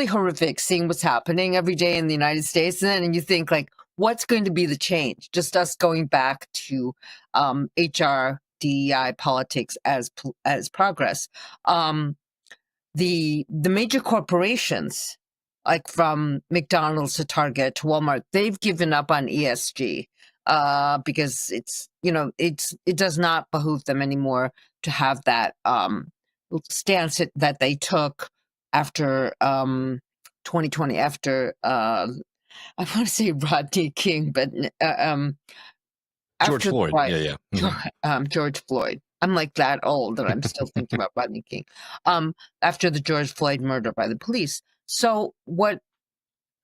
horrific seeing what's happening every day in the United States, and you think, like, what's going to be the change? Just us going back to HR, DEI politics as progress. The major corporations, like from McDonald's to Target to Walmart, they've given up on ESG because it does not behoove them anymore to have that stance that they took after 2020, after I want to say Rodney King, but George Floyd. George Floyd. I'm, like, that old that I'm still thinking about Rodney King. After the George Floyd murder by the police. So what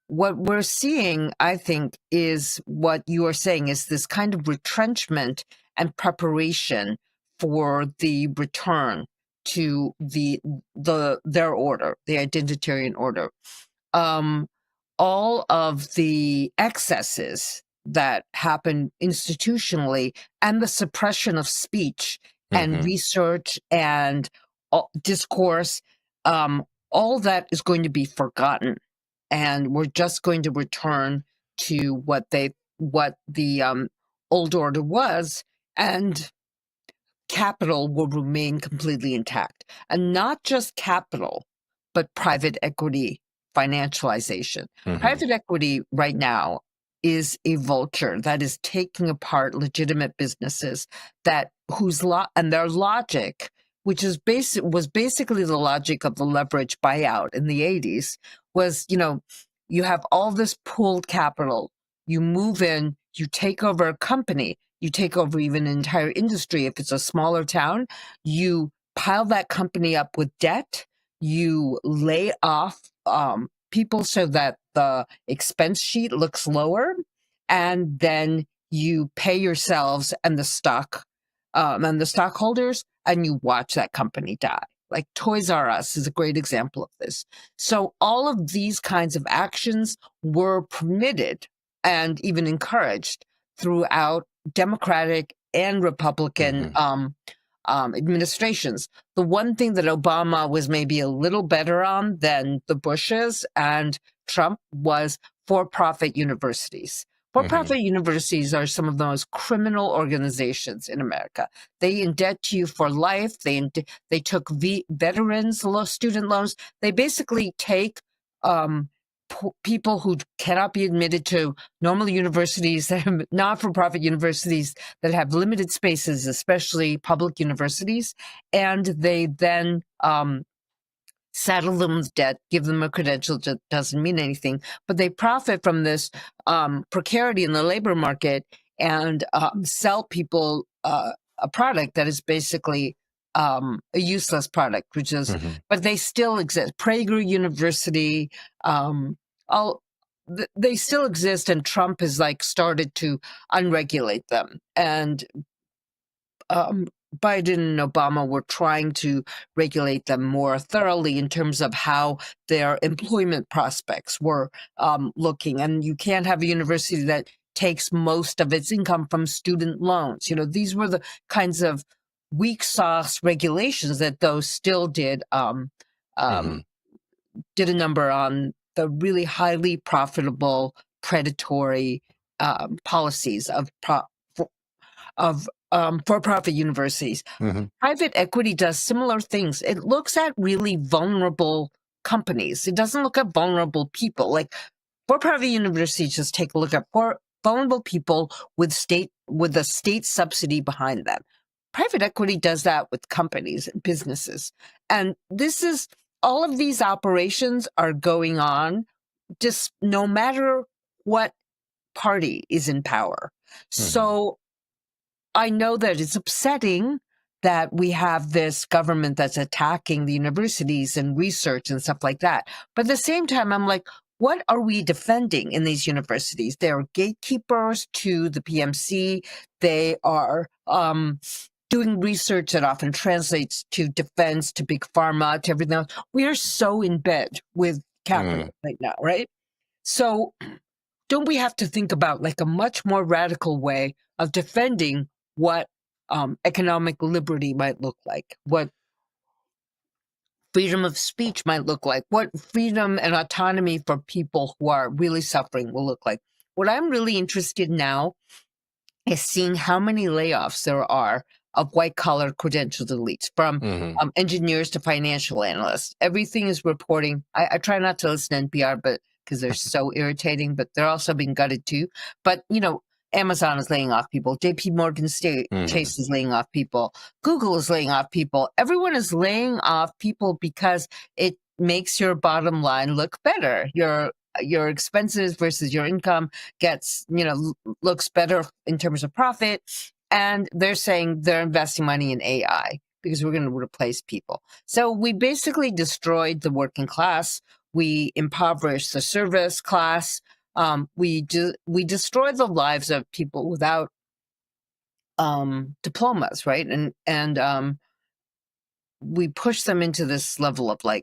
we're seeing, I think, is what you are saying, is this kind of retrenchment and preparation for the return to their order, the identitarian order. All of the excesses that happen institutionally, and the suppression of speech and research and discourse, all that is going to be forgotten, and we're just going to return to what the old order was, and capital will remain completely intact, and not just capital, but private equity financialization. Private equity right now is a vulture that is taking apart legitimate businesses and their logic, which is was basically the logic of the leverage buyout in the 80s, was, you have all this pooled capital, you move in, you take over a company, you take over even an entire industry. If it's a smaller town, you pile that company up with debt, you lay off people so that the expense sheet looks lower, and then you pay yourselves and the stockholders, and you watch that company die. Like Toys R Us is a great example of this. So all of these kinds of actions were permitted and even encouraged throughout Democratic and Republican administrations. The one thing that Obama was maybe a little better on than the Bushes and Trump was for-profit universities. For-profit universities are some of the most criminal organizations in America. They indebt you for life. They took veterans student loans. They basically take people who cannot be admitted to normal universities, not-for-profit universities that have limited spaces, especially public universities, and they then saddle them with debt, give them a credential that doesn't mean anything, but they profit from this precarity in the labor market and sell people a product that is basically a useless product, which is, but they still exist. Prager University, they still exist, and Trump has started to unregulate them. And Biden and Obama were trying to regulate them more thoroughly in terms of how their employment prospects were looking. And you can't have a university that takes most of its income from student loans. These were the kinds of weak sauce regulations that those still did did a number on the really highly profitable predatory policies of for-profit universities. Private equity does similar things. It looks at really vulnerable companies. It doesn't look at vulnerable people. Like for-profit universities just take a look at vulnerable people with a state subsidy behind them. Private equity does that with companies and businesses. And all of these operations are going on just no matter what party is in power. So I know that it's upsetting that we have this government that's attacking the universities and research and stuff like that. But at the same time, I'm like, what are we defending in these universities? They're gatekeepers to the PMC. They are doing research that often translates to defense, to big pharma, to everything else. We are so in bed with capital right now, right? So don't we have to think about a much more radical way of defending what economic liberty might look like, what freedom of speech might look like, what freedom and autonomy for people who are really suffering will look like? What I'm really interested in now is seeing how many layoffs there are of white-collar credentialed elites, from engineers to financial analysts. Everything is reporting. I try not to listen to NPR, because they're so irritating, but they're also being gutted too. But, Amazon is laying off people. JP Morgan Chase is laying off people. Google is laying off people. Everyone is laying off people because it makes your bottom line look better. Your expenses versus your income looks better in terms of profit. And they're saying they're investing money in AI because we're going to replace people. So we basically destroyed the working class. We impoverished the service class. We destroyed the lives of people without diplomas, right? And we pushed them into this level of a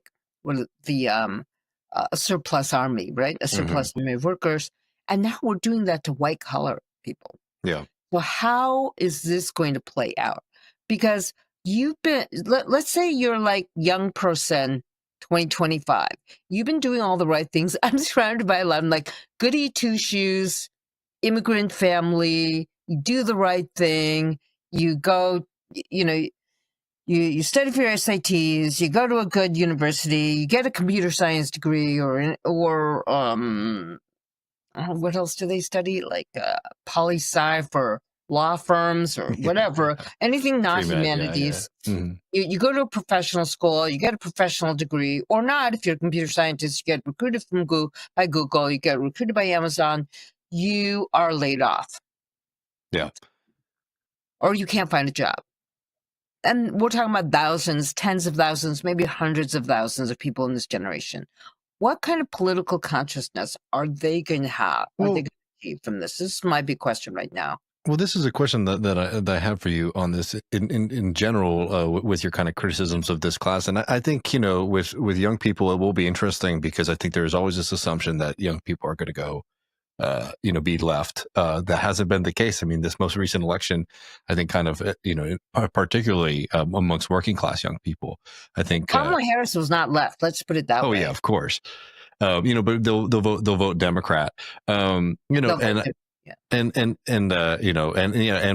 surplus army, right? A surplus army of workers. And now we're doing that to white collar people. Yeah. Well, how is this going to play out? Because let's say you're young person, 2025. You've been doing all the right things. I'm surrounded by a lot of goody two-shoes, immigrant family. You do the right thing. You go, you study for your SATs. You go to a good university. You get a computer science degree, or what else do they study? Poli-sci for law firms or whatever, anything non-humanities. You go to a professional school, you get a professional degree, or not. If you're a computer scientist, you get recruited by Google, you get recruited by Amazon, you are laid off. Yeah. or you can't find a job. And we're talking about thousands, tens of thousands, maybe hundreds of thousands of people in this generation. What kind of political consciousness are they going to have? Are they going to achieve from this? This is my big question right now. Well, this is a question that I have for you on this in general with your kind of criticisms of this class. And I think, with young people, it will be interesting because I think there's always this assumption that young people are going to go, be left. That hasn't been the case. I mean, this most recent election, I think kind of, particularly amongst working class young people, I think. Kamala Harris was not left. Let's put it that way. Oh, yeah, of course. But they'll vote Democrat, and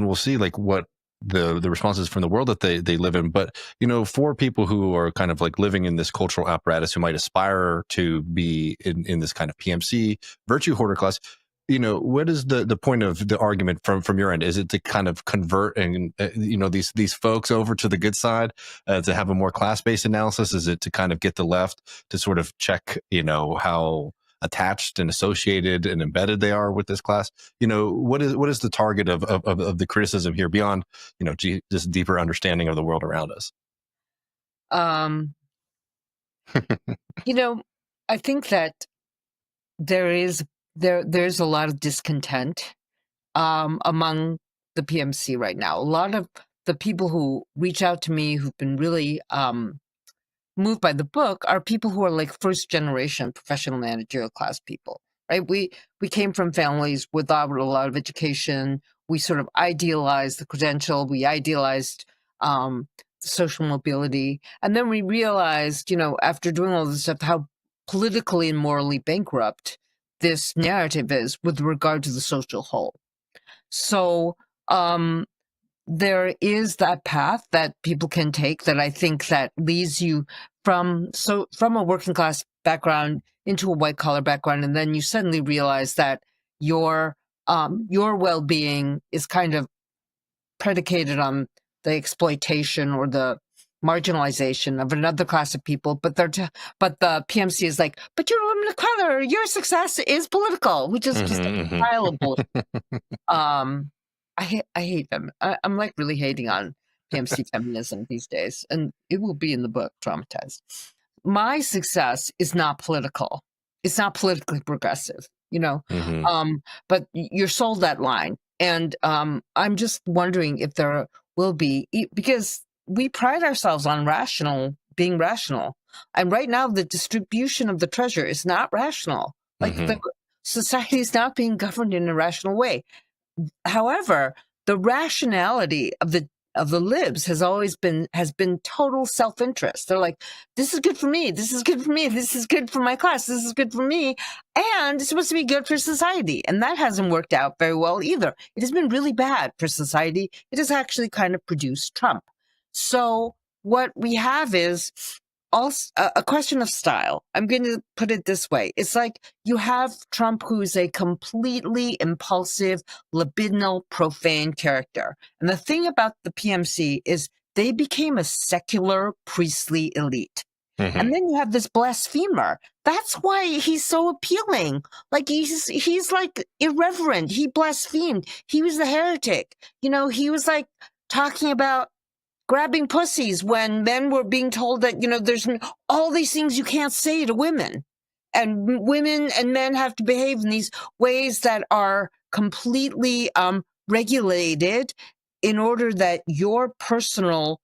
we'll see like what the responses from the world that they live in. But, for people who are kind of like living in this cultural apparatus who might aspire to be in this kind of PMC virtue hoarder class, what is the point of the argument from your end? Is it to kind of convert and, these folks over to the good side, to have a more class-based analysis? Is it to kind of get the left to sort of check, how attached and associated and embedded they are with this class? What is the target of the criticism here beyond, this deeper understanding of the world around us? I think that there's a lot of discontent among the PMC right now. A lot of the people who reach out to me who've been really moved by the book are people who are like first generation professional managerial class people, right? We came from families without a lot of education. We sort of idealized the credential. We idealized social mobility. And then we realized, after doing all this stuff, how politically and morally bankrupt this narrative is with regard to the social whole. So there is that path that people can take that I think that leads you from a working class background into a white collar background, and then you suddenly realize that your well-being is kind of predicated on the exploitation or the marginalization of another class of people, but the PMC is like, but you're a woman of color, your success is political, which is just a pile of bullshit. I hate them. I'm like really hating on PMC feminism these days, and it will be in the book, Traumatized. My success is not political. It's not politically progressive, but you're sold that line. And I'm just wondering if there will be, because we pride ourselves on being rational. And right now, the distribution of the treasure is not rational. Like the society is not being governed in a rational way. However, the rationality of the libs has been total self-interest. They're like, this is good for me. This is good for me. This is good for my class. This is good for me. And it's supposed to be good for society. And that hasn't worked out very well either. It has been really bad for society. It has actually kind of produced Trump. So what we have is also a question of style. I'm going to put it this way. It's like you have Trump, who's a completely impulsive, libidinal, profane character. And the thing about the PMC is they became a secular, priestly elite. And then you have this blasphemer. That's why he's so appealing. Like he's like irreverent. He blasphemed. He was the heretic. He was like talking about grabbing pussies when men were being told that, there's all these things you can't say to women. And women and men have to behave in these ways that are completely regulated in order that your personal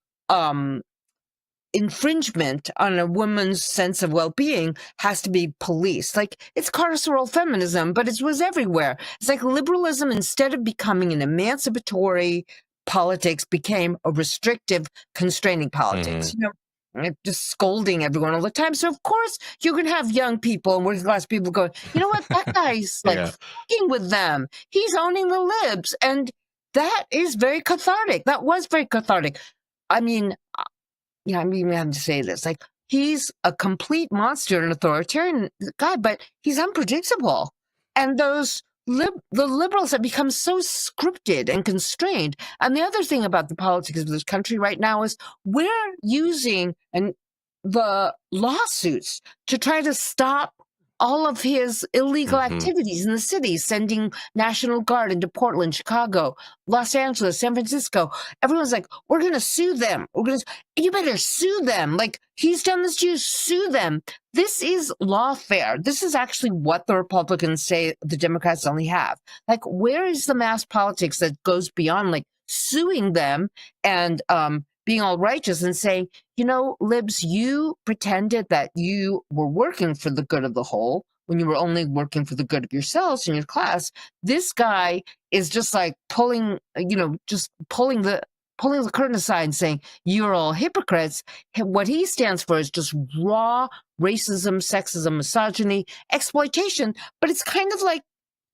infringement on a woman's sense of well-being has to be policed. Like, it's carceral feminism, but it was everywhere. It's like liberalism, instead of becoming an emancipatory politics, became a restrictive, constraining politics. Just scolding everyone all the time. So of course you can have young people and working class people going, you know what, that guy's like fucking with them. He's owning the libs. And that is very cathartic. That was very cathartic. I mean, I'm even having to say this. Like, he's a complete monster, an authoritarian guy, but he's unpredictable. And the liberals have become so scripted and constrained. And the other thing about the politics of this country right now is we're using the lawsuits to try to stop all of his illegal Mm-hmm. activities in the city, sending National Guard into Portland, Chicago, Los Angeles, San Francisco. Everyone's like, we're going to sue them. You better sue them. Like, he's done this to you, sue them. This is lawfare. This is actually what the Republicans say the Democrats only have. Like, where is the mass politics that goes beyond, like, suing them and being all righteous and saying, you know, libs, you pretended that you were working for the good of the whole when you were only working for the good of yourselves and your class. This guy is just like pulling the curtain aside and saying, you're all hypocrites. What he stands for is just raw racism, sexism, misogyny, exploitation, but it's kind of like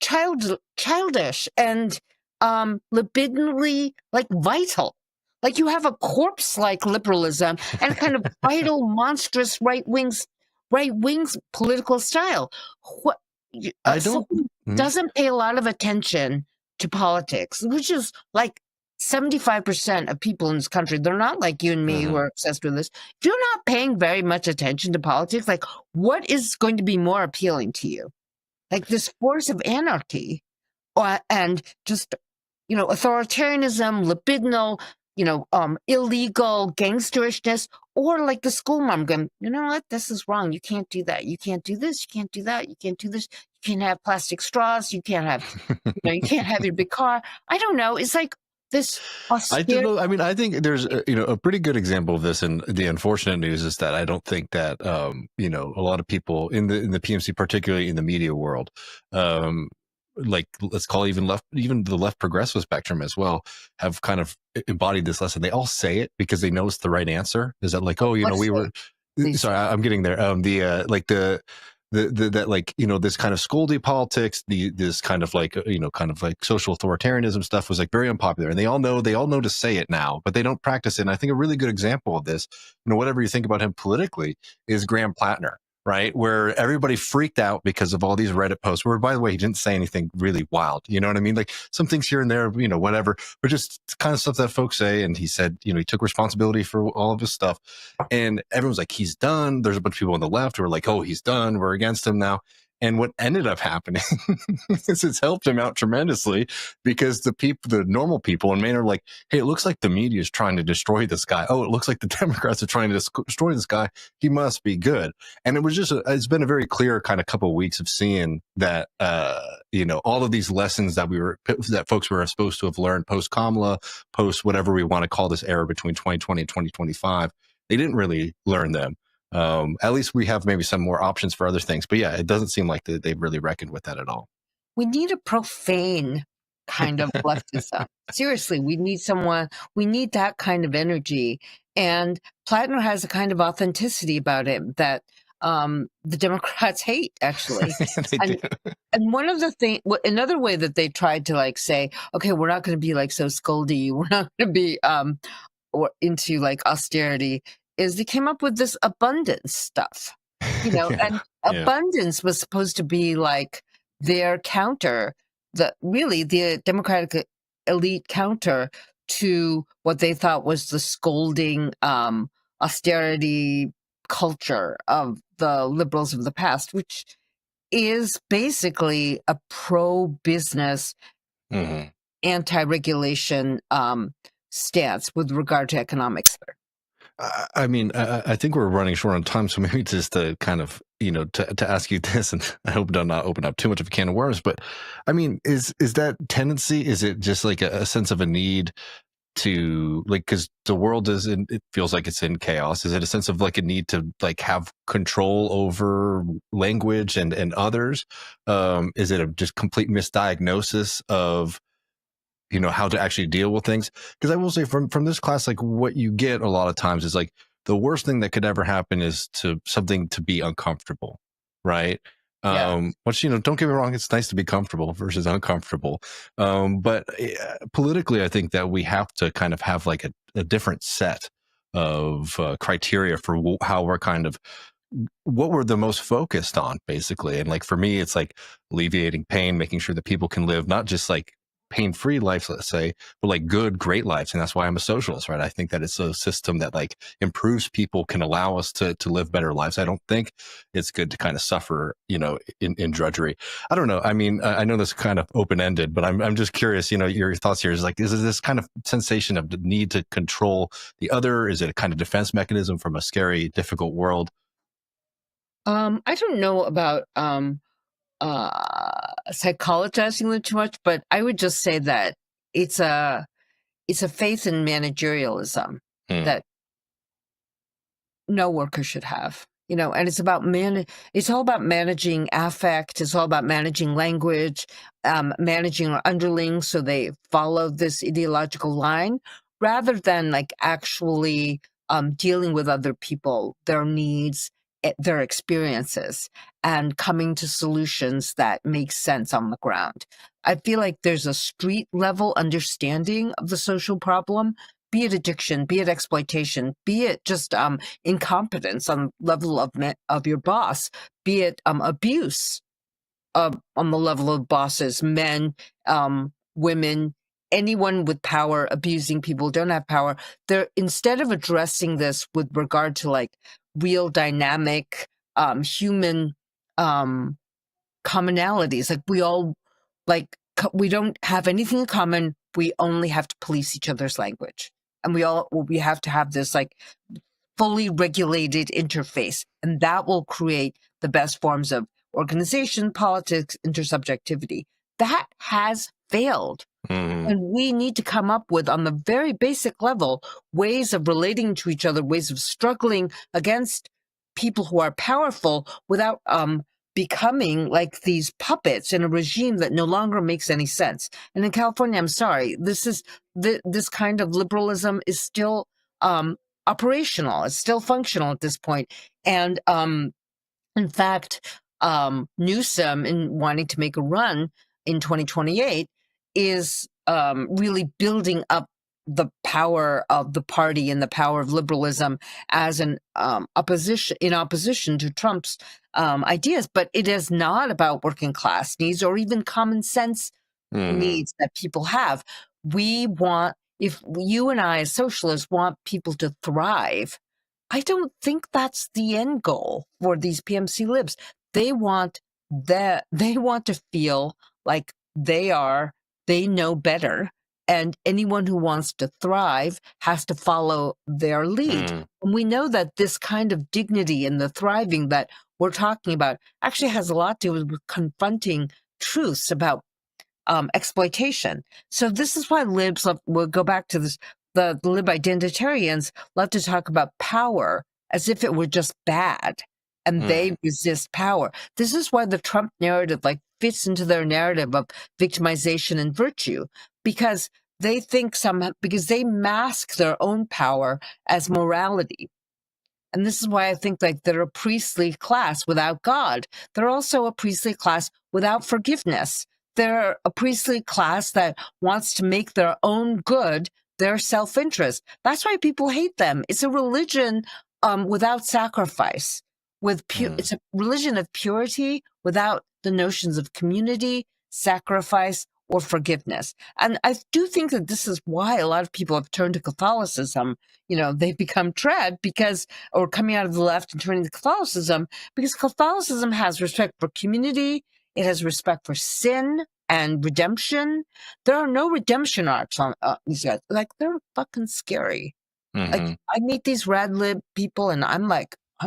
childish and libidinally like vital. Like, you have a corpse-like liberalism and kind of vital, monstrous right wings political style. Someone doesn't pay a lot of attention to politics, which is like 75% of people in this country. They're not like you and me who are obsessed with this. If you're not paying very much attention to politics, like, what is going to be more appealing to you? Like this force of anarchy and just, authoritarianism, libidinal, illegal gangsterishness, or like the school mom going, you know what, this is wrong. You can't do that. You can't do this. You can't do that. You can't do this. You can't have plastic straws. You can't have, you can't have your big car. I don't know. It's like this. I don't know. I mean, I think there's, a pretty good example of this. And the unfortunate news is that I don't think that, a lot of people in the PMC, particularly in the media world, like let's call even the left progressive spectrum as well, have kind of embodied this lesson. They all say it because they know it's the right answer. Is that like, oh, we were, sorry, I'm getting there. That like, this kind of scoldy politics, this kind of like, kind of like social authoritarianism stuff was like very unpopular, and they all know to say it now, but they don't practice it. And I think a really good example of this, whatever you think about him politically, is Graham Plattner. Right, where everybody freaked out because of all these Reddit posts, where, by the way, he didn't say anything really wild. You know what I mean? Like some things here and there, whatever, but just kind of stuff that folks say. And he said, he took responsibility for all of his stuff. And everyone's like, he's done. There's a bunch of people on the left who are like, oh, he's done. We're against him now. And what ended up happening is it's helped him out tremendously, because the normal people in Maine are like, hey, it looks like the media is trying to destroy this guy. Oh, it looks like the Democrats are trying to destroy this guy. He must be good. And it was it's been a very clear kind of couple of weeks of seeing that, all of these lessons that folks were supposed to have learned post Kamala, post whatever we want to call this era between 2020 and 2025, they didn't really learn them. At least we have maybe some more options for other things, but yeah, it doesn't seem like they've really reckoned with that at all. We need a profane kind of leftism. Seriously, we need that kind of energy. And Plattner has a kind of authenticity about him that the Democrats hate, actually. And one of the things, another way that they tried to like say, okay, we're not going to be like so scoldy, we're not going to be or into like austerity, is they came up with this abundance stuff, and abundance was supposed to be like their counter, the Democratic elite counter to what they thought was the scolding austerity culture of the liberals of the past, which is basically a pro-business, anti-regulation stance with regard to economics. I mean, I think we're running short on time, so maybe just to kind of, to ask you this, and I hope to not open up too much of a can of worms, but I mean, is that tendency, is it just like a sense of a need to, like, because the world it feels like it's in chaos. Is it a sense of like a need to like have control over language and others? Is it a just complete misdiagnosis of, how to actually deal with things? Because I will say from this class, like what you get a lot of times is like the worst thing that could ever happen is something to be uncomfortable, right? Which, don't get me wrong, it's nice to be comfortable versus uncomfortable. But politically, I think that we have to kind of have like a different set of criteria for how we're kind of, what we're the most focused on, basically. And like for me, it's like alleviating pain, making sure that people can live not just like pain-free lives, let's say, but like good, great lives. And that's why I'm a socialist, right? I think that it's a system that like improves people, can allow us to live better lives. I don't think it's good to kind of suffer, you know, in drudgery. I don't know. I mean, I know this is kind of open-ended, but I'm just curious, you know, your thoughts here is like, is this kind of sensation of the need to control the other? Is it a kind of defense mechanism from a scary, difficult world? I don't know about psychologizing them too much, but I would just say that it's a faith in managerialism that no worker should have, you know, and it's about it's all about managing affect. It's all about managing language, managing our underlings so they follow this ideological line rather than like actually dealing with other people, their needs, their experiences, and coming to solutions that make sense on the ground. I feel like there's a street level understanding of the social problem, be it addiction, be it exploitation, be it just incompetence on level of your boss, be it abuse on the level of bosses, men, women, anyone with power abusing people who don't have power. They're, instead of addressing this with regard to like real dynamic human commonalities, like we all we don't have anything in common. We only have to police each other's language. And we have to have this like fully regulated interface. And that will create the best forms of organization, politics, intersubjectivity. That has failed. And we need to come up with, on the very basic level, ways of relating to each other, ways of struggling against people who are powerful without becoming like these puppets in a regime that no longer makes any sense. And in California, I'm sorry, this kind of liberalism is still operational. It's still functional at this point. And in fact, Newsom, in wanting to make a run in 2028, is really building up the power of the party and the power of liberalism as an opposition to Trump's ideas. But it is not about working class needs or even common sense needs that people have. We want, if you and I as socialists want people to thrive, I don't think that's the end goal for these PMC libs. They want to feel like they know better, and anyone who wants to thrive has to follow their lead. And we know that this kind of dignity and the thriving that we're talking about actually has a lot to do with confronting truths about exploitation. So this is why libs we'll go back to this. The lib identitarians love to talk about power as if it were just bad, and they resist power. This is why the Trump narrative fits into their narrative of victimization and virtue, because they think because they mask their own power as morality. And this is why I think they're a priestly class without God. They're also a priestly class without forgiveness. They're a priestly class that wants to make their own good their self-interest. That's why people hate them. It's a religion without sacrifice. It's a religion of purity without the notions of community, sacrifice, or forgiveness. And I do think that this is why a lot of people have turned to Catholicism. They've become trad or coming out of the left and turning to Catholicism, because Catholicism has respect for community. It has respect for sin and redemption. There are no redemption arcs on these guys. They're fucking scary. I meet these rad lib people and I'm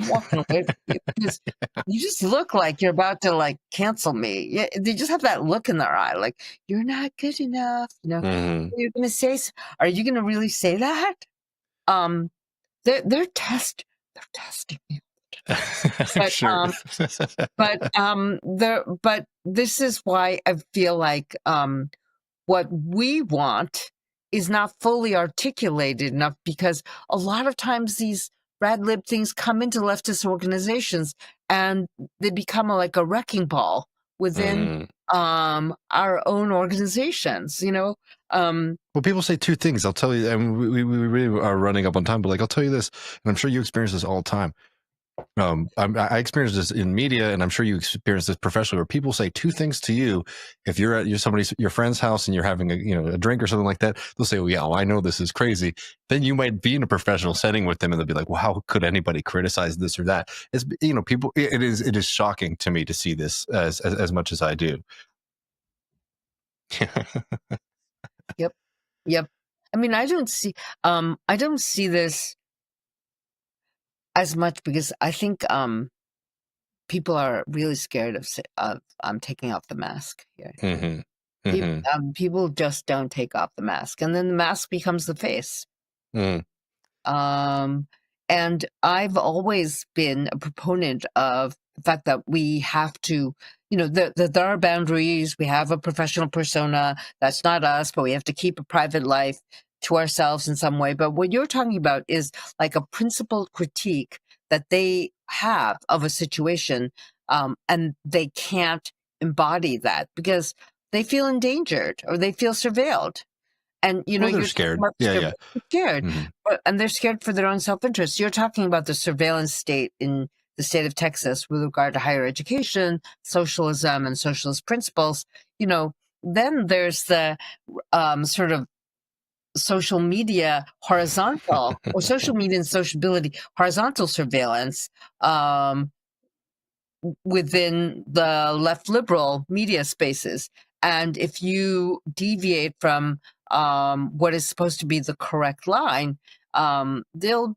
walking away from you because you just look like you're about to cancel me. Yeah, they just have that look in their eye, like you're not good enough. You're going to say, are you going to really say that? They're testing me. But, sure. but this is why I feel like what we want is not fully articulated enough, because a lot of times these rad lib things come into leftist organizations and they become a wrecking ball within our own organizations. Well, people say two things. I'll tell you, and we really are running up on time, but I'll tell you this, and I'm sure you experience this all the time. I experienced this in media, and I'm sure you experienced this professionally, where people say two things to you. If you're at your friend's house and you're having a drink or something like that, they'll say, "Oh yeah, well, I know this is crazy." Then you might be in a professional setting with them, and they'll be like, "Well, how could anybody criticize this or that?" It's people. It is shocking to me to see this as much as I do. Yep. Yep. I mean, I don't see this as much because I think people are really scared of taking off the mask here. Mm-hmm. People just don't take off the mask, and then the mask becomes the face. Mm. And I've always been a proponent of the fact that we have to, that there are boundaries. We have a professional persona. That's not us, but we have to keep a private life to ourselves in some way. But what you're talking about is like a principled critique that they have of a situation, and they can't embody that because they feel endangered or they feel surveilled. And Well, they're you're talking scared. about Yeah, they're scared, Mm-hmm. and they're scared for their own self-interest. You're talking about the surveillance state in the state of Texas with regard to higher education, socialism, and socialist principles. Then there's the sort of social media horizontal or social media and sociability horizontal surveillance within the left liberal media spaces. And if you deviate from what is supposed to be the correct line, there's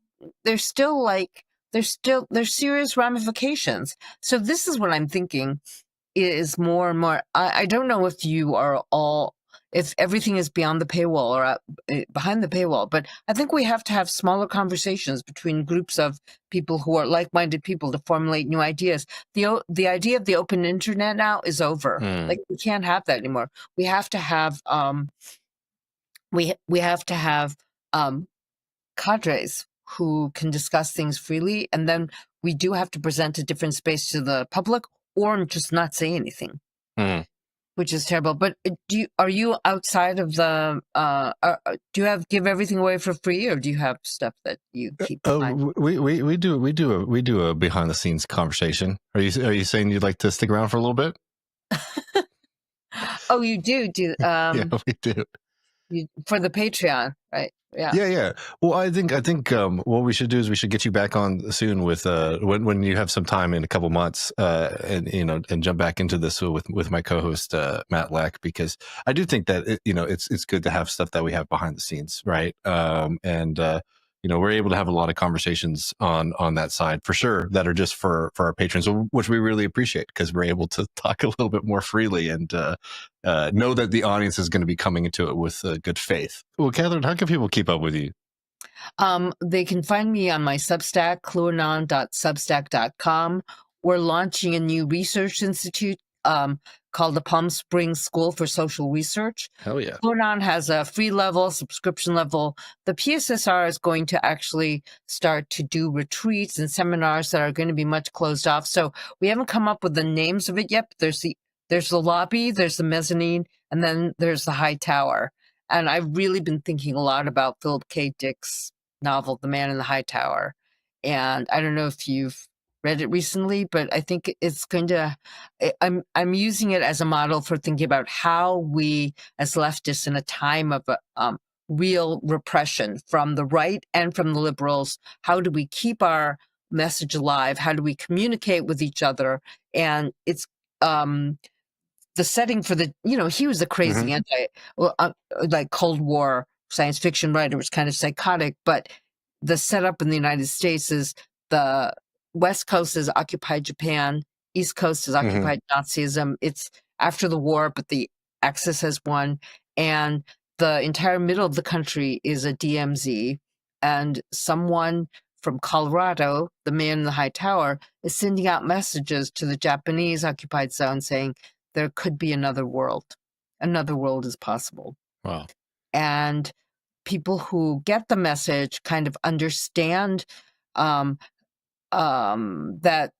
serious ramifications. So this is what I'm thinking is more and more. I don't know if everything is beyond the paywall or behind the paywall, but I think we have to have smaller conversations between groups of people who are like-minded people to formulate new ideas. The idea of the open internet now is over. Like, we can't have that anymore. We have to have we have to have cadres who can discuss things freely, and then we do have to present a different space to the public, or just not say anything, which is terrible. But are you outside of the? Do you give everything away for free, or do you have stuff that you keep behind? We do a behind the scenes conversation. Are you saying you'd like to stick around for a little bit? Oh, you do. Yeah, we do. For the Patreon, right? Yeah. Well, I think what we should do is we should get you back on soon with when you have some time in a couple months, and jump back into this with my co-host Matt Leck, because I do think that it's good to have stuff that we have behind the scenes, right? We're able to have a lot of conversations on that side for sure that are just for our patrons, which we really appreciate, because we're able to talk a little bit more freely and know that the audience is going to be coming into it with good faith. Well, Catherine, how can people keep up with you? They can find me on my Substack, cluanon.substack.com. We're launching a new research institute called the Palm Springs School for Social Research. Hell yeah. QAnon has a free level, subscription level. The PSSR is going to actually start to do retreats and seminars that are going to be much closed off. So we haven't come up with the names of it yet, but there's the lobby, there's the mezzanine, and then there's the high tower. And I've really been thinking a lot about Philip K. Dick's novel, The Man in the High Tower. And I don't know if you've read it recently, but I think it's going to, I'm using it as a model for thinking about how we as leftists in a time of real repression from the right and from the liberals, how do we keep our message alive? How do we communicate with each other? And it's, the setting for he was a crazy like Cold War science fiction writer, was kind of psychotic, but the setup in the United States is the West Coast is occupied Japan, East Coast is occupied Nazism. It's after the war, but the Axis has won, and the entire middle of the country is a DMZ, and someone from Colorado, the Man in the High Tower, is sending out messages to the Japanese occupied zone saying there could be another world. Another world is possible. Wow. And people who get the message kind of understand that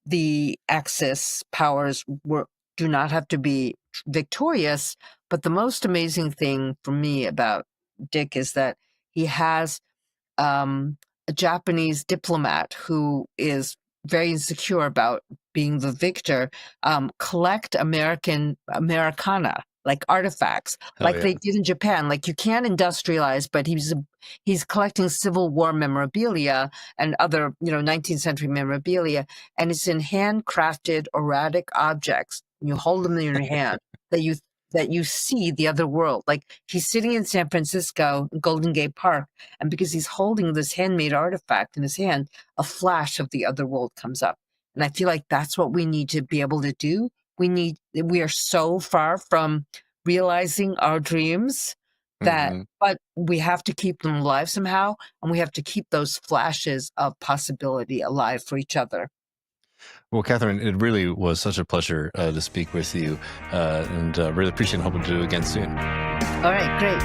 the Axis powers do not have to be victorious. But the most amazing thing for me about Dick is that he has a a Japanese diplomat who is very insecure about being the victor, collect Americana, like artifacts, like they did in Japan. Like you can't industrialize, but he's collecting Civil War memorabilia and other 19th century memorabilia, and it's in handcrafted erratic objects. You hold them in your hand that you see the other world. Like he's sitting in San Francisco, Golden Gate Park, and because he's holding this handmade artifact in his hand, a flash of the other world comes up. And I feel like that's what we need to be able to do. We are so far from realizing our dreams that, but we have to keep them alive somehow. And we have to keep those flashes of possibility alive for each other. Well, Catherine, it really was such a pleasure to speak with you, and really appreciate hoping to do it again soon. All right, great.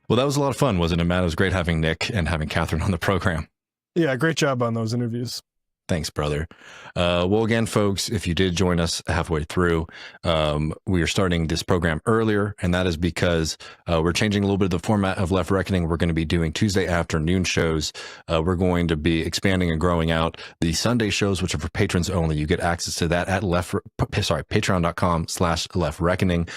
Well, that was a lot of fun, wasn't it, Matt? It was great having Nick and having Catherine on the program. Yeah, great job on those interviews. Thanks, brother. Well, again, folks, if you did join us halfway through, we are starting this program earlier, and that is because we're changing a little bit of the format of Left Reckoning. We're going to be doing Tuesday afternoon shows. We're going to be expanding and growing out the Sunday shows, which are for patrons only. You get access to that at patreon.com/Left Reckoning.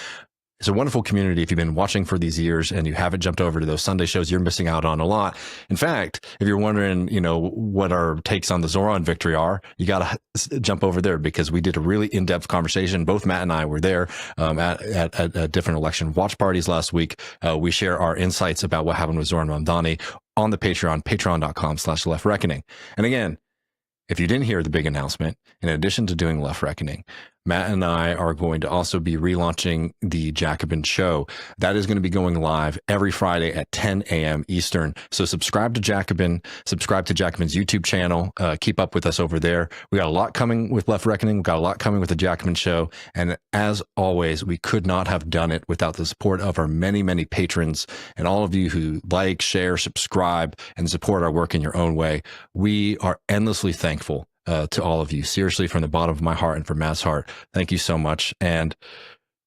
It's a wonderful community. If you've been watching for these years and you haven't jumped over to those Sunday shows, you're missing out on a lot. In fact, if you're wondering, what our takes on the Zoran victory are, you got to jump over there because we did a really in-depth conversation. Both Matt and I were there at different election watch parties last week. We share our insights about what happened with Zoran Mamdani on the Patreon, patreon.com/Left Reckoning. And again, if you didn't hear the big announcement, in addition to doing Left Reckoning, Matt and I are going to also be relaunching the Jacobin Show. That is going to be going live every Friday at 10 a.m. Eastern. So subscribe to Jacobin, subscribe to Jacobin's YouTube channel. Keep up with us over there. We got a lot coming with Left Reckoning. We got a lot coming with the Jacobin Show. And as always, we could not have done it without the support of our many, many patrons and all of you who like, share, subscribe, and support our work in your own way. We are endlessly thankful to all of you, seriously, from the bottom of my heart and from Matt's heart. Thank you so much. And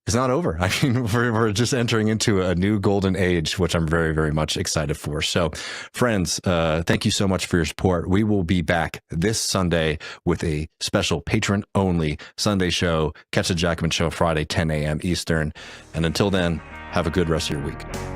it's not over. I mean, we're just entering into a new golden age, which I'm very, very much excited for. So friends, thank you so much for your support. We will be back this Sunday with a special patron only Sunday show. Catch the Jacobin Show Friday, 10 a.m. Eastern. And until then, have a good rest of your week.